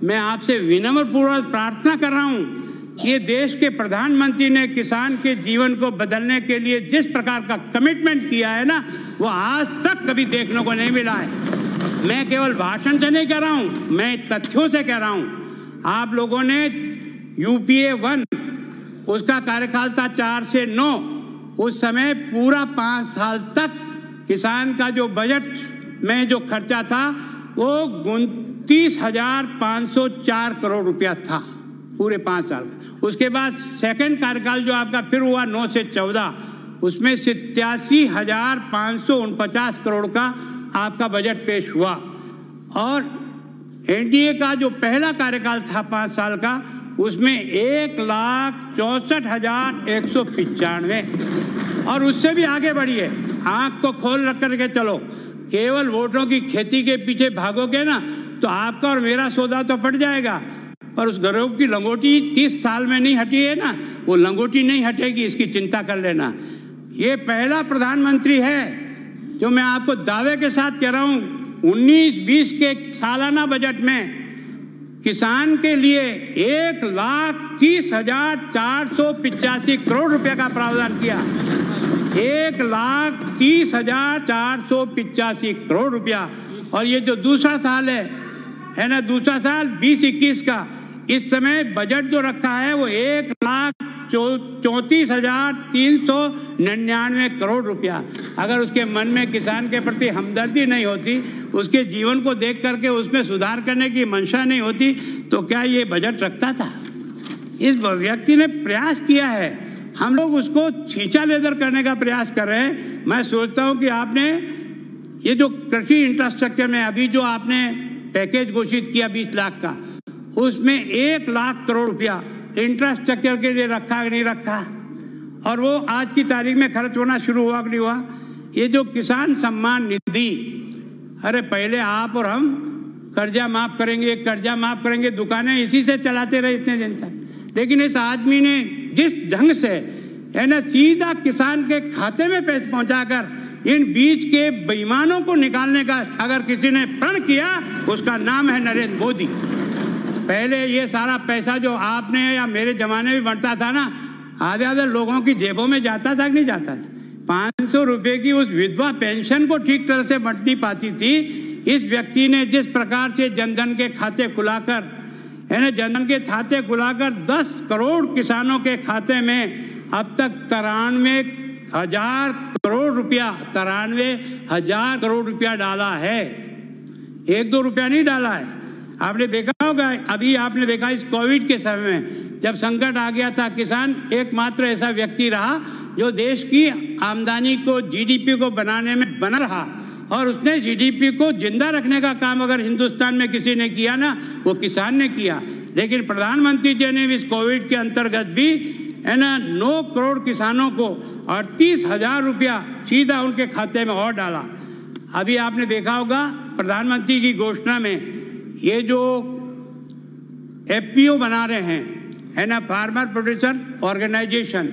मैं आपसे विनम्रपूर्वक प्रार्थना कर रहा हूँ, ये देश के प्रधानमंत्री ने किसान के जीवन को बदलने के लिए जिस प्रकार का कमिटमेंट किया है ना, वो आज तक कभी देखने को नहीं मिला है। मैं केवल भाषण से नहीं कह रहा हूँ, मैं तथ्यों से कह रहा हूँ। आप लोगों ने UPA 1, उसका कार्यकाल था 4 से 9, उस समय पूरा 5 साल तक किसान का जो बजट में जो खर्चा था वो 29,504 करोड़ रुपया था पूरे 5 साल का। उसके बाद सेकंड कार्यकाल जो आपका फिर हुआ 9 से 14, उसमें 87,549 करोड़ का आपका बजट पेश हुआ। और NDA का जो पहला कार्यकाल था 5 साल का, उसमें 1,64,195, और उससे भी आगे बढ़िए। आंख को खोल रख करके चलो। केवल वोटों की खेती के पीछे भागोगे ना तो आपका और मेरा सौदा तो पड़ जाएगा, पर उस गरीब की लंगोटी 30 साल में नहीं हटी है ना, वो लंगोटी नहीं हटेगी, इसकी चिंता कर लेना। ये पहला प्रधानमंत्री है जो मैं आपको दावे के साथ कह रहा हूँ, 19-20 के सालाना बजट में किसान के लिए 1,30,485 करोड़ रुपए का प्रावधान किया। 1,30,485 करोड़ रुपया। और ये जो दूसरा साल है ना, दूसरा साल 20-21 का, इस समय बजट जो रखा है वो 1,34,399 करोड़ रुपया। अगर उसके मन में किसान के प्रति हमदर्दी नहीं होती, उसके जीवन को देख करके उसमें सुधार करने की मंशा नहीं होती, तो क्या ये बजट रखता था? इस व्यक्ति ने प्रयास किया है, हम लोग उसको छींचा लेदर करने का प्रयास कर रहे हैं। मैं सोचता हूँ कि आपने ये जो कृषि इंफ्रास्ट्रक्चर में अभी जो आपने पैकेज घोषित किया 20 लाख का, उसमें 1 लाख करोड़ रुपया इंफ्रास्ट्रक्चर के लिए रखा कि नहीं रखा, और वो आज की तारीख में खर्च होना शुरू हुआ कि नहीं हुआ। ये जो किसान सम्मान निधि, अरे पहले आप और हम कर्जा माफ करेंगे, दुकानें इसी से चलाते रहे इतने दिन तक। लेकिन इस आदमी ने जिस ढंग से है ना सीधा किसान के खाते में पैसे पहुंचाकर इन बीच के बेईमानों को निकालने का अगर किसी ने प्रण किया, उसका नाम है नरेंद्र मोदी। पहले ये सारा पैसा जो आपने या मेरे जमाने में बढ़ता था ना, आधे आधे लोगों की जेबों में जाता था कि नहीं जाता था। 500 रुपये की उस विधवा पेंशन को ठीक तरह से बंट नहीं पाती थी। इस व्यक्ति ने जिस प्रकार से जनधन के खाते खुलाकर, यानी जनधन के खाते खुलाकर 10 करोड़ किसानों के खाते में अब तक 93,000 करोड़ रुपया डाला है। 1-2 रुपया नहीं डाला है। आपने देखा होगा, अभी आपने देखा इस कोविड के समय में जब संकट आ गया था, किसान एकमात्र ऐसा व्यक्ति रहा जो देश की आमदनी को, जीडीपी को बनाने में बना रहा, और उसने जीडीपी को जिंदा रखने का काम अगर हिंदुस्तान में किसी ने किया ना, वो किसान ने किया। लेकिन प्रधानमंत्री जी ने इस कोविड के अंतर्गत भी है ना 9 करोड़ किसानों को 38,000 रुपया सीधा उनके खाते में और डाला। अभी आपने देखा होगा प्रधानमंत्री की घोषणा में ये जो एफपीओ बना रहे हैं, है ना, फार्मर प्रोड्यूसर ऑर्गेनाइजेशन,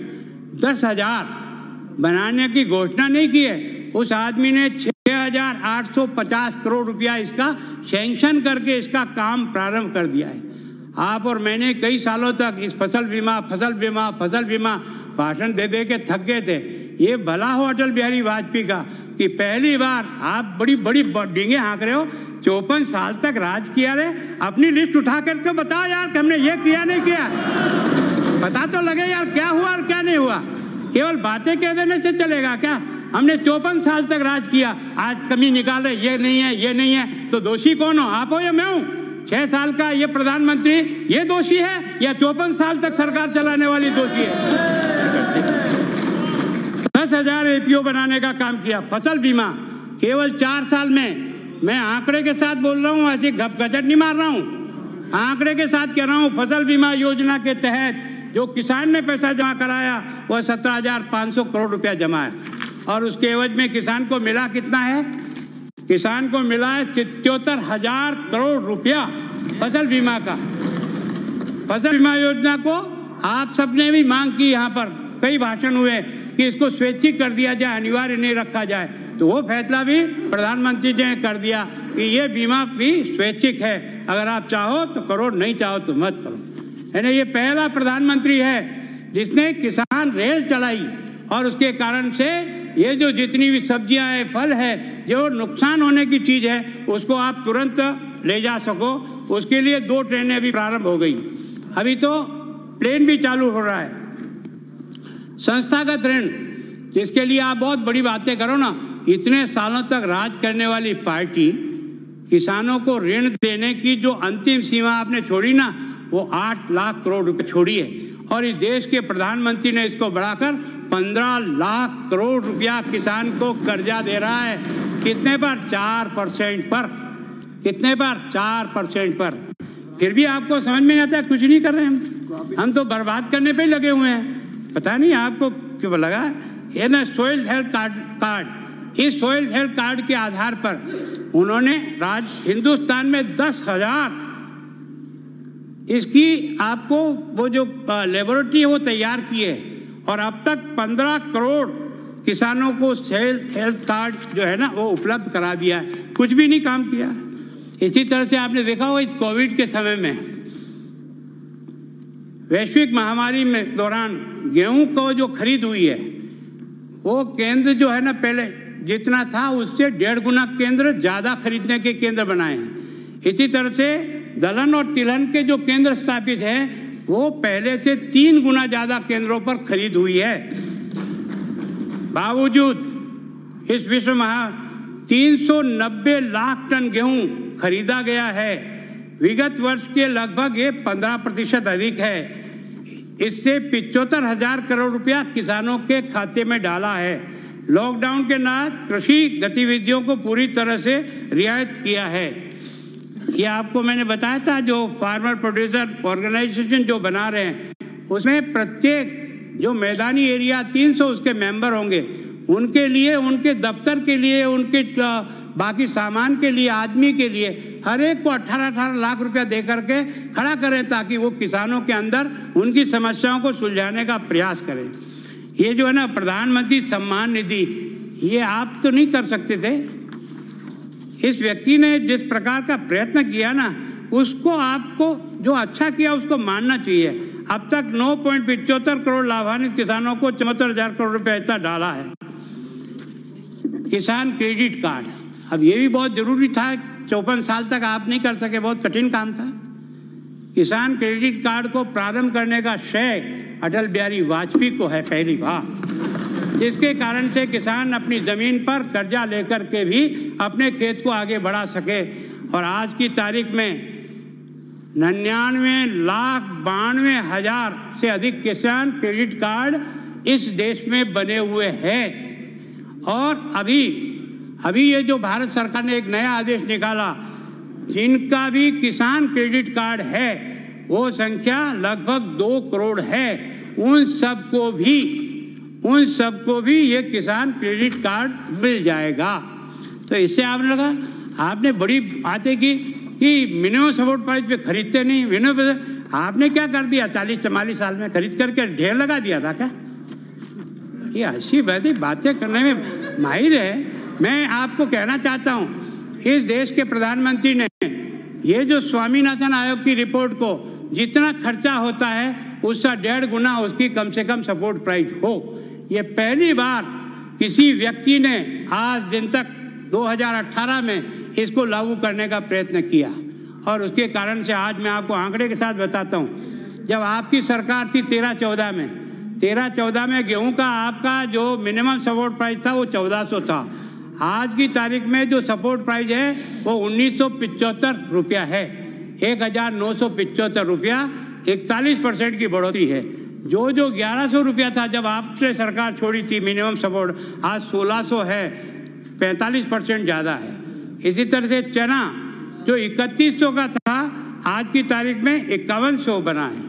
10,000 बनाने की घोषणा नहीं की है। उस आदमी ने 6,850 करोड़ रुपया इसका सैंक्शन करके इसका काम प्रारंभ कर दिया है। आप और मैंने कई सालों तक इस फसल बीमा भाषण दे दे के थक गए थे। ये भला हो अटल बिहारी वाजपेयी का कि पहली बार आप बड़ी बड़ी डींगे हाँक रहे हो, 54 साल तक राज किया रे, अपनी लिस्ट उठा करके बताओ यार कि हमने ये किया नहीं किया, पता तो लगे यार क्या हुआ और क्या नहीं हुआ। केवल बातें कह देने से चलेगा क्या? हमने 54 साल तक राज किया, आज कमी निकाल रहे ये नहीं है, तो दोषी कौन हो, आप हो या मैं हूँ? 6 साल का ये प्रधानमंत्री ये दोषी है या 54 साल तक सरकार चलाने वाली दोषी है? 10,000 एपीओ बनाने का काम किया। फसल बीमा केवल 4 साल में, मैं आंकड़े के साथ बोल रहा हूँ, ऐसे गपगचट नहीं मार रहा हूँ, आंकड़े के साथ कह रहा हूँ। फसल बीमा योजना के तहत जो किसान ने पैसा जमा कराया वह 17,500 करोड़ रुपया जमा है, और उसके एवज में किसान को मिला कितना है? किसान को मिला है 77,000 करोड़ रुपया फसल बीमा का। फसल बीमा योजना को आप सबने भी मांग की, यहाँ पर कई भाषण हुए कि इसको स्वैच्छिक कर दिया जाए, अनिवार्य नहीं रखा जाए, तो वो फैसला भी प्रधानमंत्री जी ने कर दिया कि ये बीमा भी स्वैच्छिक है, अगर आप चाहो तो करो, नहीं चाहो तो मत करो। यानी ये पहला प्रधानमंत्री है जिसने किसान रेल चलाई, और उसके कारण से ये जो जितनी भी सब्जियां हैं, फल है, जो नुकसान होने की चीज़ है उसको आप तुरंत ले जा सको। उसके लिए 2 ट्रेनें अभी प्रारंभ हो गई, अभी तो प्लेन भी चालू हो रहा है। संस्थागत ऋण, जिसके लिए आप बहुत बड़ी बातें करो ना, इतने सालों तक राज करने वाली पार्टी किसानों को ऋण देने की जो अंतिम सीमा आपने छोड़ी ना, वो 8 लाख करोड़ रुपए छोड़ी है, और इस देश के प्रधानमंत्री ने इसको बढ़ाकर 15 लाख करोड़ रुपया किसान को कर्जा दे रहा है। कितने पर? 4% पर। कितने पर? 4% पर। फिर भी आपको समझ में नहीं आता, कुछ नहीं कर रहे हम तो बर्बाद करने पे ही लगे हुए हैं। पता नहीं आपको क्यों लगा। ये ना सोइल हेल्थ कार्ड, इस सोइल हेल्थ कार्ड के आधार पर उन्होंने हिंदुस्तान में 10,000 इसकी आपको वो जो लेबोरेटरी है वो तैयार की है, और अब तक 15 करोड़ किसानों को हेल्थ कार्ड जो है ना वो उपलब्ध करा दिया है। कुछ भी नहीं काम किया। इसी तरह से आपने देखा हो इस कोविड के समय में, वैश्विक महामारी में दौरान गेहूं को जो खरीद हुई है, वो केंद्र जो है ना पहले जितना था उससे 1.5 गुना केंद्र ज़्यादा खरीदने के केंद्र बनाए हैं। इसी तरह से दलहन और तिलहन के जो केंद्र स्थापित हैं वो पहले से 3 गुना ज़्यादा केंद्रों पर खरीद हुई है। बावजूद इस विश्व महा 390 लाख टन गेहूं खरीदा गया है। विगत वर्ष के लगभग ये 15% अधिक है। इससे 75,000 करोड़ रुपया किसानों के खाते में डाला है। लॉकडाउन के बाद कृषि गतिविधियों को पूरी तरह से रियायत किया है। ये आपको मैंने बताया था, जो फार्मर प्रोड्यूसर ऑर्गेनाइजेशन जो बना रहे हैं उसमें प्रत्येक जो मैदानी एरिया 300 उसके मेंबर होंगे, उनके लिए, उनके दफ्तर के लिए, उनके बाकी सामान के लिए, आदमी के लिए हर एक को 18-18 लाख रुपया दे करके खड़ा करें, ताकि वो किसानों के अंदर उनकी समस्याओं को सुलझाने का प्रयास करें। ये जो है ना प्रधानमंत्री सम्मान निधि, ये आप तो नहीं कर सकते थे। इस व्यक्ति ने जिस प्रकार का प्रयत्न किया ना, उसको आपको जो अच्छा किया उसको मानना चाहिए। अब तक 9.75 करोड़ लाभान्वित किसानों को 74,000 करोड़ रुपए ऐसा डाला है। किसान क्रेडिट कार्ड, अब ये भी बहुत जरूरी था, 54 साल तक आप नहीं कर सके, बहुत कठिन काम था। किसान क्रेडिट कार्ड को प्रारंभ करने का श्रेय अटल बिहारी वाजपेयी को है पहली बार, जिसके कारण से किसान अपनी ज़मीन पर कर्जा लेकर के भी अपने खेत को आगे बढ़ा सके। और आज की तारीख में 99,92,000 से अधिक किसान क्रेडिट कार्ड इस देश में बने हुए हैं। और अभी ये जो भारत सरकार ने एक नया आदेश निकाला, जिनका भी किसान क्रेडिट कार्ड है वो संख्या लगभग 2 करोड़ है, उन सबको भी ये किसान क्रेडिट कार्ड मिल जाएगा। तो इससे आपने बड़ी बातें की कि मिनिमम सपोर्ट प्राइस पे खरीदते नहीं। आपने क्या कर दिया 40-44 साल में, खरीद करके ढेर लगा दिया था क्या? ये ऐसी बातें करने में माहिर है। मैं आपको कहना चाहता हूँ, इस देश के प्रधानमंत्री ने ये जो स्वामीनाथन आयोग की रिपोर्ट को जितना खर्चा होता है उसका 1.5 गुना उसकी कम से कम सपोर्ट प्राइस हो, ये पहली बार किसी व्यक्ति ने आज दिन तक 2018 में इसको लागू करने का प्रयत्न किया। और उसके कारण से आज मैं आपको आंकड़े के साथ बताता हूँ, जब आपकी सरकार थी 13-14 में गेहूं का आपका जो मिनिमम सपोर्ट प्राइस था वो 1400 था। आज की तारीख में जो सपोर्ट प्राइस है वो 1975 रुपया है, 1975 रुपया, 41% की बढ़ोतरी है। जो 1100 रुपया था जब आपने सरकार छोड़ी थी मिनिमम सपोर्ट, आज 1600 है, 45% ज़्यादा है। इसी तरह से चना जो 3100 का था आज की तारीख में 5100 बना है।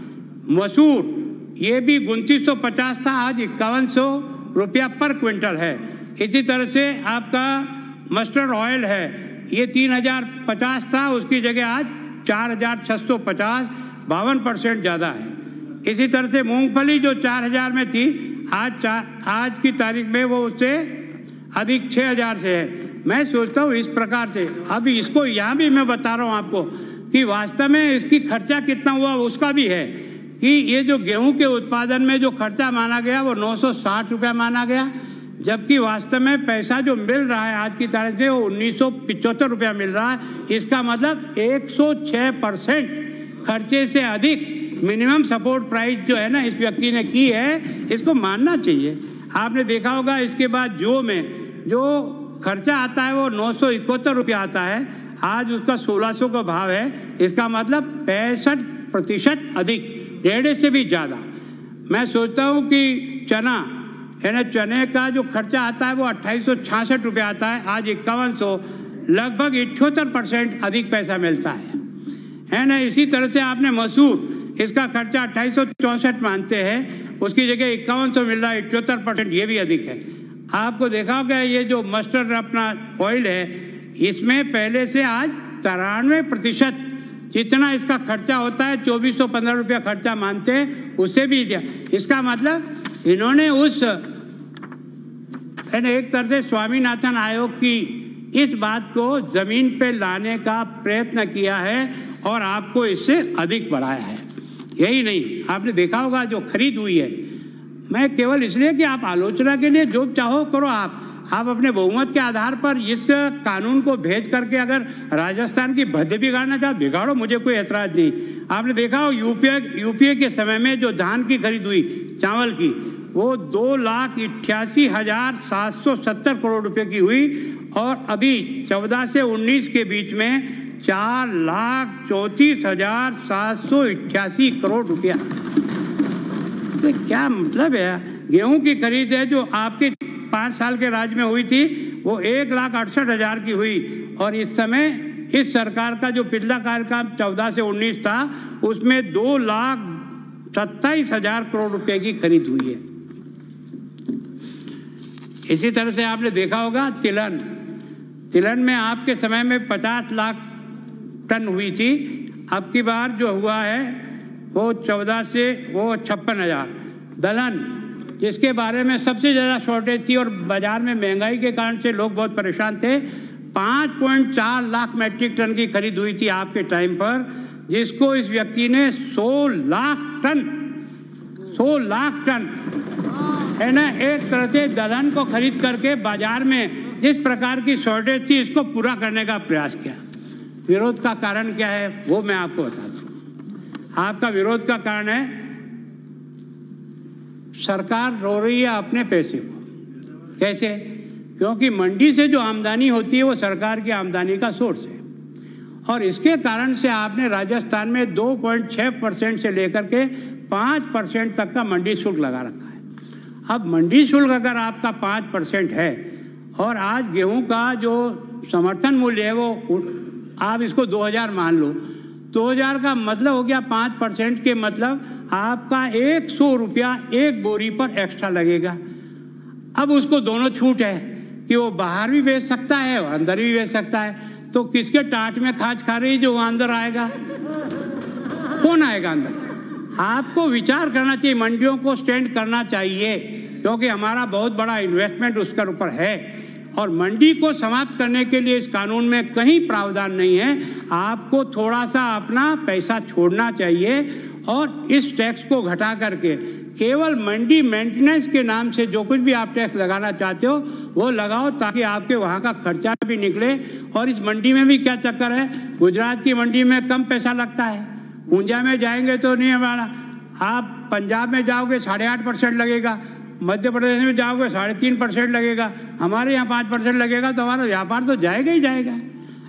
मसूर ये भी 2950 था, आज 5100 रुपया पर क्विंटल है। इसी तरह से आपका मस्टर्ड ऑयल है, ये 3050 था, उसकी जगह आज 4650, 52% ज़्यादा है। इसी तरह से मूंगफली जो 4000 में थी आज की तारीख में वो उससे अधिक 6000 से है। मैं सोचता हूँ इस प्रकार से, अभी इसको यहाँ भी मैं बता रहा हूँ आपको कि वास्तव में इसकी खर्चा कितना हुआ उसका भी है कि ये जो गेहूं के उत्पादन में जो खर्चा माना गया वो 960 रुपया माना गया, जबकि वास्तव में पैसा जो मिल रहा है आज की तारीख से वो 1975 रुपया मिल रहा है। इसका मतलब 106% खर्चे से अधिक मिनिमम सपोर्ट प्राइस जो है ना इस व्यक्ति ने की है, इसको मानना चाहिए। आपने देखा होगा इसके बाद जो खर्चा आता है वो 971 रुपया आता है, आज उसका 1600 का भाव है। इसका मतलब 65% अधिक, 1.5 से भी ज़्यादा। मैं सोचता हूँ कि चने का जो खर्चा आता है वो 2866 रुपया आता है, आज 5100, लगभग 78% अधिक पैसा मिलता है ना। इसी तरह से आपने मसूर, इसका खर्चा 2864 मानते हैं, उसकी जगह 5100 मिल रहा है, 78%, ये भी अधिक है। आपको देखा होगा ये जो मस्टर्ड अपना ऑयल है, इसमें पहले से आज 93% जितना इसका खर्चा होता है 2415 रुपया खर्चा मानते हैं, उससे भी दिया। इसका मतलब इन्होंने एक तरह से स्वामीनाथन आयोग की इस बात को जमीन पे लाने का प्रयत्न किया है और आपको इससे अधिक बढ़ाया है। यही नहीं, आपने देखा होगा जो खरीद हुई है, मैं केवल इसलिए कि आप आलोचना के लिए जो चाहो करो, आप अपने बहुमत के आधार पर इस कानून को भेज करके अगर राजस्थान की भद्दे बिगाड़ना चाहो बिगाड़ो, मुझे कोई ऐतराज नहीं। आपने देखा हो यूपीए के समय में जो धान की खरीद हुई चावल की, वो 2,88,770 करोड़ रुपए की हुई और अभी 14 से 19 के बीच में 4,34,788 करोड़ रुपया। तो क्या मतलब है? गेहूं की खरीद है जो आपके 5 साल के राज में हुई थी वो 1,68,000 की हुई, और इस समय इस सरकार का जो पिछला कार्यकाल 14 से 19 था उसमें 2,27,000 करोड़ रुपए की खरीद हुई है। इसी तरह से आपने देखा होगा तिलहन में आपके समय में 50 लाख टन हुई थी, अब की बार जो हुआ है वो 14 से वो 56,000। दलहन जिसके बारे में सबसे ज़्यादा शॉर्टेज थी और बाज़ार में महंगाई के कारण से लोग बहुत परेशान थे, 5.4 लाख मैट्रिक टन की खरीद हुई थी आपके टाइम पर, जिसको इस व्यक्ति ने 100 लाख टन है ना, एक तरह से दलहन को खरीद करके बाजार में जिस प्रकार की शॉर्टेज थी इसको पूरा करने का प्रयास किया। विरोध का कारण क्या है वो मैं आपको बताता हूँ। आपका विरोध का कारण है सरकार रो रही है अपने पैसे को। कैसे? क्योंकि मंडी से जो आमदनी होती है वो सरकार की आमदनी का सोर्स है, और इसके कारण से आपने राजस्थान में 2.6% से लेकर के 5% तक का मंडी शुल्क लगा रखा है। अब मंडी शुल्क अगर आपका 5% है और आज गेहूं का जो समर्थन मूल्य है वो आप इसको 2000 मान लो, 2000 का मतलब हो गया 5% के मतलब आपका 100 रुपया एक बोरी पर एक्स्ट्रा लगेगा। अब उसको दोनों छूट है कि वो बाहर भी बेच सकता है और अंदर भी बेच सकता है, तो किसके टाट में खाज खा रही जो वहाँ अंदर आएगा? कौन आएगा अंदर? आपको विचार करना चाहिए, मंडियों को स्टैंड करना चाहिए, क्योंकि हमारा बहुत बड़ा इन्वेस्टमेंट उसके ऊपर है, और मंडी को समाप्त करने के लिए इस कानून में कहीं प्रावधान नहीं है। आपको थोड़ा सा अपना पैसा छोड़ना चाहिए और इस टैक्स को घटा करके केवल मंडी मेंटेनेंस के नाम से जो कुछ भी आप टैक्स लगाना चाहते हो वो लगाओ, ताकि आपके वहाँ का खर्चा भी निकले। और इस मंडी में भी क्या चक्कर है, गुजरात की मंडी में कम पैसा लगता है, ऊंजा में जाएंगे तो नहीं हमारा, आप पंजाब में जाओगे 8.5% लगेगा, मध्य प्रदेश में जाओगे 3.5% लगेगा, हमारे यहाँ 5% लगेगा, तो हमारा व्यापार तो जाएगा ही जाएगा।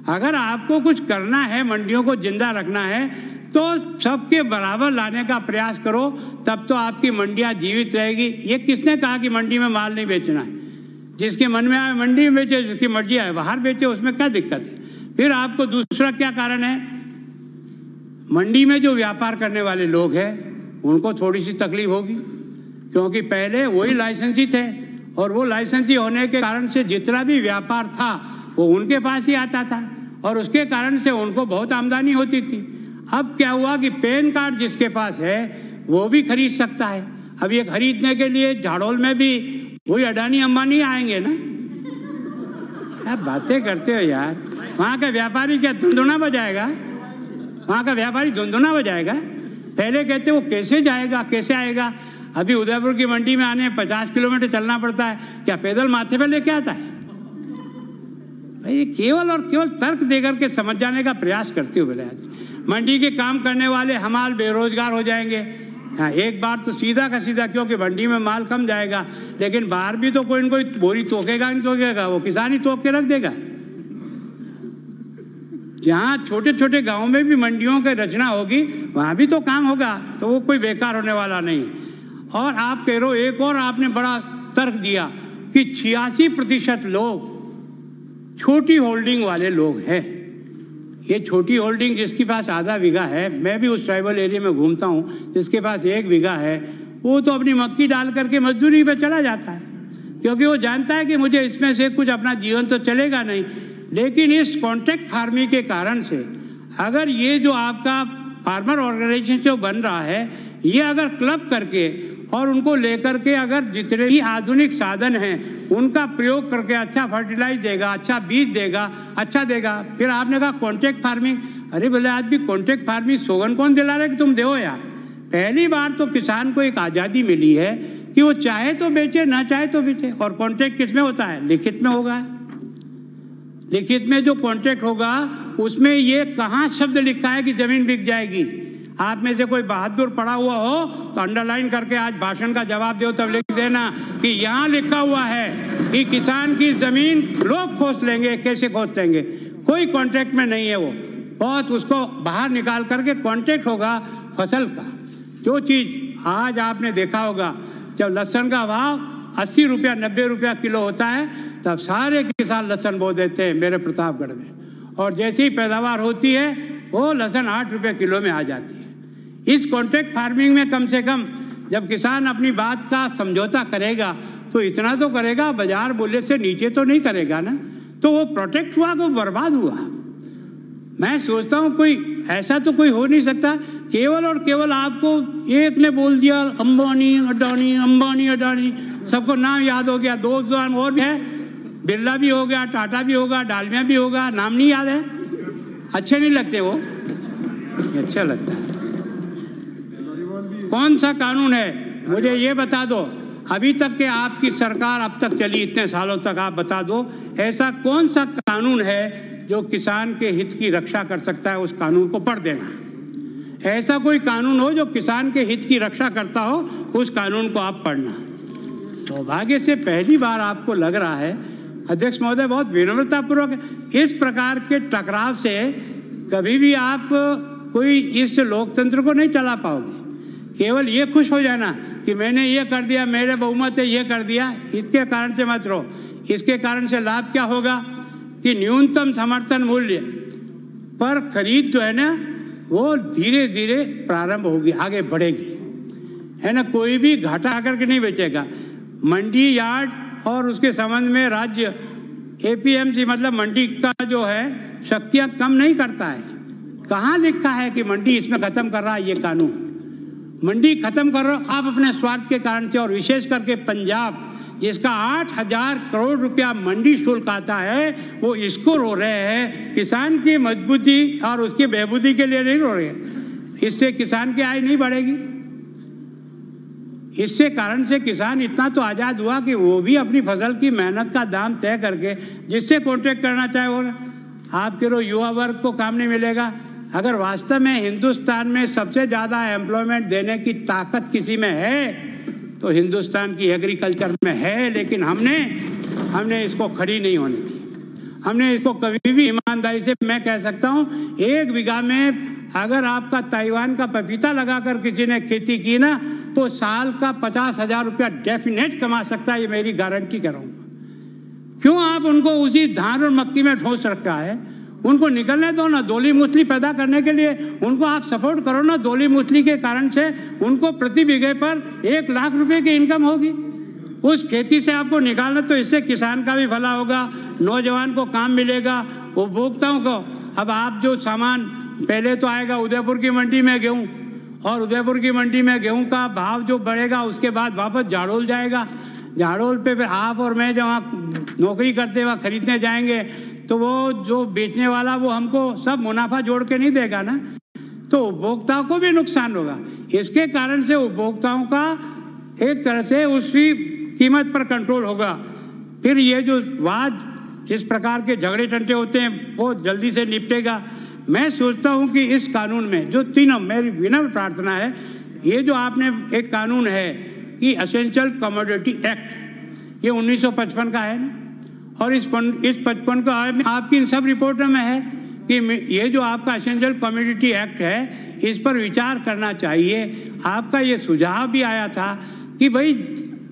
अगर आपको कुछ करना है, मंडियों को जिंदा रखना है, तो सबके बराबर लाने का प्रयास करो, तब तो आपकी मंडियाँ जीवित रहेगी। ये किसने कहा कि मंडी में माल नहीं बेचना है? जिसके मन में आए मंडी में बेचे, जिसकी मर्जी आए बाहर बेचे, उसमें क्या दिक्कत है? फिर आपको दूसरा क्या कारण है, मंडी में जो व्यापार करने वाले लोग हैं उनको थोड़ी सी तकलीफ होगी, क्योंकि पहले वही लाइसेंसी थे और वो लाइसेंसी होने के कारण से जितना भी व्यापार था वो उनके पास ही आता था और उसके कारण से उनको बहुत आमदनी होती थी। अब क्या हुआ कि पैन कार्ड जिसके पास है वो भी खरीद सकता है। अब ये खरीदने के लिए झाड़ोल में भी वही अडानी अंबानी आएंगे ना। क्या बातें करते हो यार, वहाँ का व्यापारी क्या धुंधुना बजाएगा? वहाँ का व्यापारी धुंधुना बजाएगा? पहले कहते वो कैसे जाएगा, कैसे आएगा? अभी उदयपुर की मंडी में आने 50 किलोमीटर चलना पड़ता है, क्या पैदल माथे पर लेके आता है? भाई केवल और केवल तर्क देकर के समझ जाने का प्रयास करते हो। बोले मंडी के काम करने वाले हमाल बेरोजगार हो जाएंगे। हाँ, एक बार तो सीधा का सीधा, क्योंकि मंडी में माल कम जाएगा, लेकिन बाहर भी तो कोई न कोई बोरी तोकेगा नहीं तोकेगा, वो किसान ही तोक के रख देगा। जहाँ छोटे छोटे गाँव में भी मंडियों की रचना होगी वहाँ भी तो काम होगा, तो वो कोई बेकार होने वाला नहीं। और आप कह रहे हो, एक और आपने बड़ा तर्क दिया कि 86% लोग छोटी होल्डिंग वाले लोग हैं। ये छोटी होल्डिंग जिसके पास आधा बीघा है, मैं भी उस ट्राइबल एरिया में घूमता हूँ, जिसके पास 1 बीघा है, वो तो अपनी मक्की डाल करके मजदूरी पे चला जाता है, क्योंकि वो जानता है कि मुझे इसमें से कुछ अपना जीवन तो चलेगा नहीं। लेकिन इस कॉन्ट्रैक्ट फार्मिंग के कारण से अगर ये जो आपका फार्मर ऑर्गेनाइजेशन जो बन रहा है, ये अगर क्लब करके और उनको लेकर के अगर जितने भी आधुनिक साधन हैं उनका प्रयोग करके अच्छा फर्टिलाइज देगा, अच्छा बीज देगा, अच्छा देगा। फिर आपने कहा कॉन्ट्रैक्ट फार्मिंग, अरे बोले आज भी कॉन्ट्रैक्ट फार्मिंग सोगन कौन दिला रहा है कि तुम दो यार? पहली बार तो किसान को एक आज़ादी मिली है कि वो चाहे तो बेचे, ना चाहे तो बेचे। और कॉन्ट्रैक्ट किस में होता है? लिखित में होगा। लिखित में जो कॉन्ट्रैक्ट होगा उसमें ये कहाँ शब्द लिखा है कि जमीन बिक जाएगी? आप में से कोई बहादुर पड़ा हुआ हो तो अंडरलाइन करके आज भाषण का जवाब दो, तब लिख देना कि यहाँ लिखा हुआ है कि किसान की जमीन लोग खोज लेंगे। कैसे खोज लेंगे? कोई कॉन्ट्रैक्ट में नहीं है वो, बहुत उसको बाहर निकाल करके कॉन्ट्रैक्ट होगा फसल का। जो चीज़ आज आपने देखा होगा, जब लहसुन का भाव 80 रुपया 90 रुपया किलो होता है, तब सारे किसान लहसुन बो देते हैं मेरे प्रतापगढ़ में, और जैसी ही पैदावार होती है वो लहसुन 8 रुपये किलो में आ जाती है। इस कॉन्ट्रैक्ट फार्मिंग में कम से कम जब किसान अपनी बात का समझौता करेगा तो इतना तो करेगा, बाजार मूल्य से नीचे तो नहीं करेगा ना, तो वो प्रोटेक्ट हुआ, वो बर्बाद हुआ। मैं सोचता हूँ कोई ऐसा तो कोई हो नहीं सकता, केवल और केवल आपको एक ने बोल दिया अंबानी अडानी, अंबानी अडानी, सबको नाम याद हो गया, 2 नाम और भी है, बिरला भी हो गया, टाटा भी होगा, डालमिया भी होगा, नाम नहीं याद है? अच्छे नहीं लगते वो? अच्छा लगता है। कौन सा कानून है मुझे ये बता दो, अभी तक के आपकी सरकार अब तक चली इतने सालों तक, आप बता दो ऐसा कौन सा कानून है जो किसान के हित की रक्षा कर सकता है? उस कानून को पढ़ देना। ऐसा कोई कानून हो जो किसान के हित की रक्षा करता हो, उस कानून को आप पढ़ना। सौभाग्य से पहली बार आपको लग रहा है, अध्यक्ष महोदय बहुत विनम्रतापूर्वक, इस प्रकार के टकराव से कभी भी आप कोई इस लोकतंत्र को नहीं चला पाओगे। केवल ये खुश हो जाना कि मैंने ये कर दिया, मेरे बहुमत है, ये कर दिया, इसके कारण से मत रहो। इसके कारण से लाभ क्या होगा कि न्यूनतम समर्थन मूल्य पर खरीद जो है ना वो धीरे धीरे प्रारंभ होगी, आगे बढ़ेगी, है ना। कोई भी घाटा आकर के नहीं बेचेगा। मंडी यार्ड और उसके संबंध में राज्य APMC मतलब मंडी का जो है शक्तियाँ कम नहीं करता है। कहाँ लिखा है कि मंडी इसमें ख़त्म कर रहा है ये कानून? मंडी खत्म कर रहे हो आप अपने स्वार्थ के कारण से, और विशेष करके पंजाब जिसका 8,000 करोड़ रुपया मंडी शुल्क आता है, वो इसको रो रहे हैं। किसान की मजबूती और उसकी बहबूदी के लिए नहीं रो रहे हैं। इससे किसान की आय नहीं बढ़ेगी। इससे कारण से किसान इतना तो आज़ाद हुआ कि वो भी अपनी फसल की मेहनत का दाम तय करके जिससे कॉन्ट्रैक्ट करना चाहे वो, आपके रो युवा वर्ग को काम नहीं मिलेगा। अगर वास्तव में हिंदुस्तान में सबसे ज़्यादा एम्प्लॉयमेंट देने की ताकत किसी में है तो हिंदुस्तान की एग्रीकल्चर में है, लेकिन हमने इसको खड़ी नहीं होने दी। हमने इसको कभी भी ईमानदारी से, मैं कह सकता हूँ 1 बीघा में अगर आपका ताइवान का पपीता लगाकर किसी ने खेती की ना तो साल का 50,000 रुपया डेफिनेट कमा सकता है, ये मेरी गारंटी कर रहा हूँ। क्यों आप उनको उसी धान और मक्की में ठोस रखा है? उनको निकलने दो ना, दोली मूसली पैदा करने के लिए उनको आप सपोर्ट करो ना। दोली मूसली के कारण से उनको प्रति बीघे पर 1 लाख रुपए की इनकम होगी। उस खेती से आपको निकालना, तो इससे किसान का भी भला होगा, नौजवान को काम मिलेगा, उपभोक्ताओं को। अब आप जो सामान पहले तो आएगा उदयपुर की मंडी में गेहूँ, और उदयपुर की मंडी में गेहूँ का भाव जो बढ़ेगा उसके बाद वापस झाड़ोल जाएगा। झाड़ोल पे फिर आप और मैं जहाँ नौकरी करते वहाँ खरीदने जाएंगे तो वो जो बेचने वाला वो हमको सब मुनाफा जोड़ के नहीं देगा ना, तो उपभोक्ताओं को भी नुकसान होगा। इसके कारण से उपभोक्ताओं का एक तरह से उसकी कीमत पर कंट्रोल होगा। फिर ये जो वाद जिस प्रकार के झगड़े टंटे होते हैं वो जल्दी से निपटेगा। मैं सोचता हूँ कि इस कानून में जो तीनों, मेरी विनम्र प्रार्थना है, ये जो आपने एक कानून है कि एसेंशियल कमोडिटी एक्ट, ये 1955 का है ना, और इस 55 का आपकी इन सब रिपोर्टों में है कि ये जो आपका एसेंशियल कमोडिटी एक्ट है इस पर विचार करना चाहिए। आपका ये सुझाव भी आया था कि भाई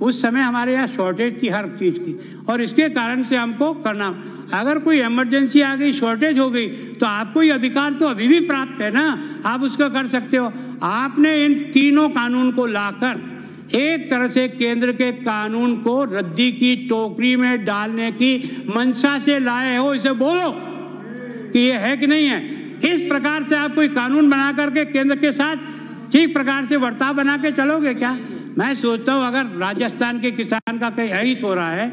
उस समय हमारे यहाँ शॉर्टेज थी हर चीज़ की, और इसके कारण से हमको करना, अगर कोई इमरजेंसी आ गई, शॉर्टेज हो गई, तो आपको ये अधिकार तो अभी भी प्राप्त है ना, आप उसका कर सकते हो। आपने इन तीनों कानून को लाकर एक तरह से केंद्र के कानून को रद्दी की टोकरी में डालने की मंशा से लाए हो। इसे बोलो कि ये है कि नहीं है। इस प्रकार से आप कोई कानून बना करके केंद्र के साथ ठीक प्रकार से बर्ताव बना के चलोगे क्या? मैं सोचता हूँ अगर राजस्थान के किसान का कहीं अहित हो रहा है,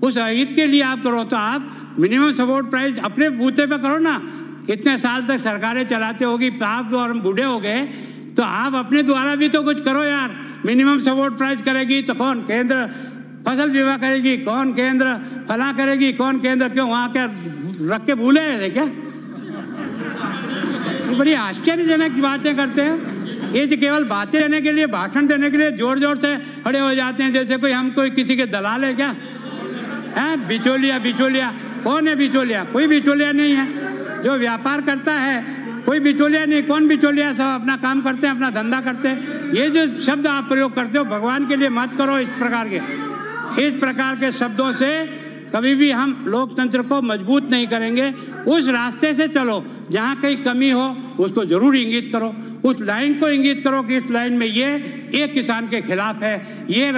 उस अहित के लिए आप करो तो आप मिनिमम सपोर्ट प्राइस अपने बूते पे करो ना। इतने साल तक सरकारें चलाते होगी, आप और हम बूढ़े हो गए, तो आप अपने द्वारा भी तो कुछ करो यार। मिनिमम सपोर्ट प्राइस करेगी तो कौन? केंद्र। फसल बीमा करेगी कौन? केंद्र। फला करेगी कौन? केंद्र। क्यों वहाँ क्या रख के भूले हैं क्या? बड़ी आश्चर्यजनक बातें करते हैं। ये जो केवल बातें देने के लिए, भाषण देने के लिए जोर जोर से खड़े हो जाते हैं, जैसे कोई हम कोई किसी के दलाल है क्या? हैं बिचौलिया। बिचौलिया कौन है? बिचौलिया कोई बिचौलिया नहीं है। जो व्यापार करता है कोई बिचौलिया नहीं। कौन बिचौलिया? सब अपना काम करते हैं, अपना धंधा करते हैं। ये जो शब्द आप प्रयोग करते हो भगवान के लिए मत करो। इस प्रकार के शब्दों से कभी भी हम लोकतंत्र को मजबूत नहीं करेंगे। उस रास्ते से चलो जहाँ कहीं कमी हो उसको जरूर इंगित करो, उस लाइन को इंगित करो कि इस लाइन में ये एक किसान के खिलाफ है, ये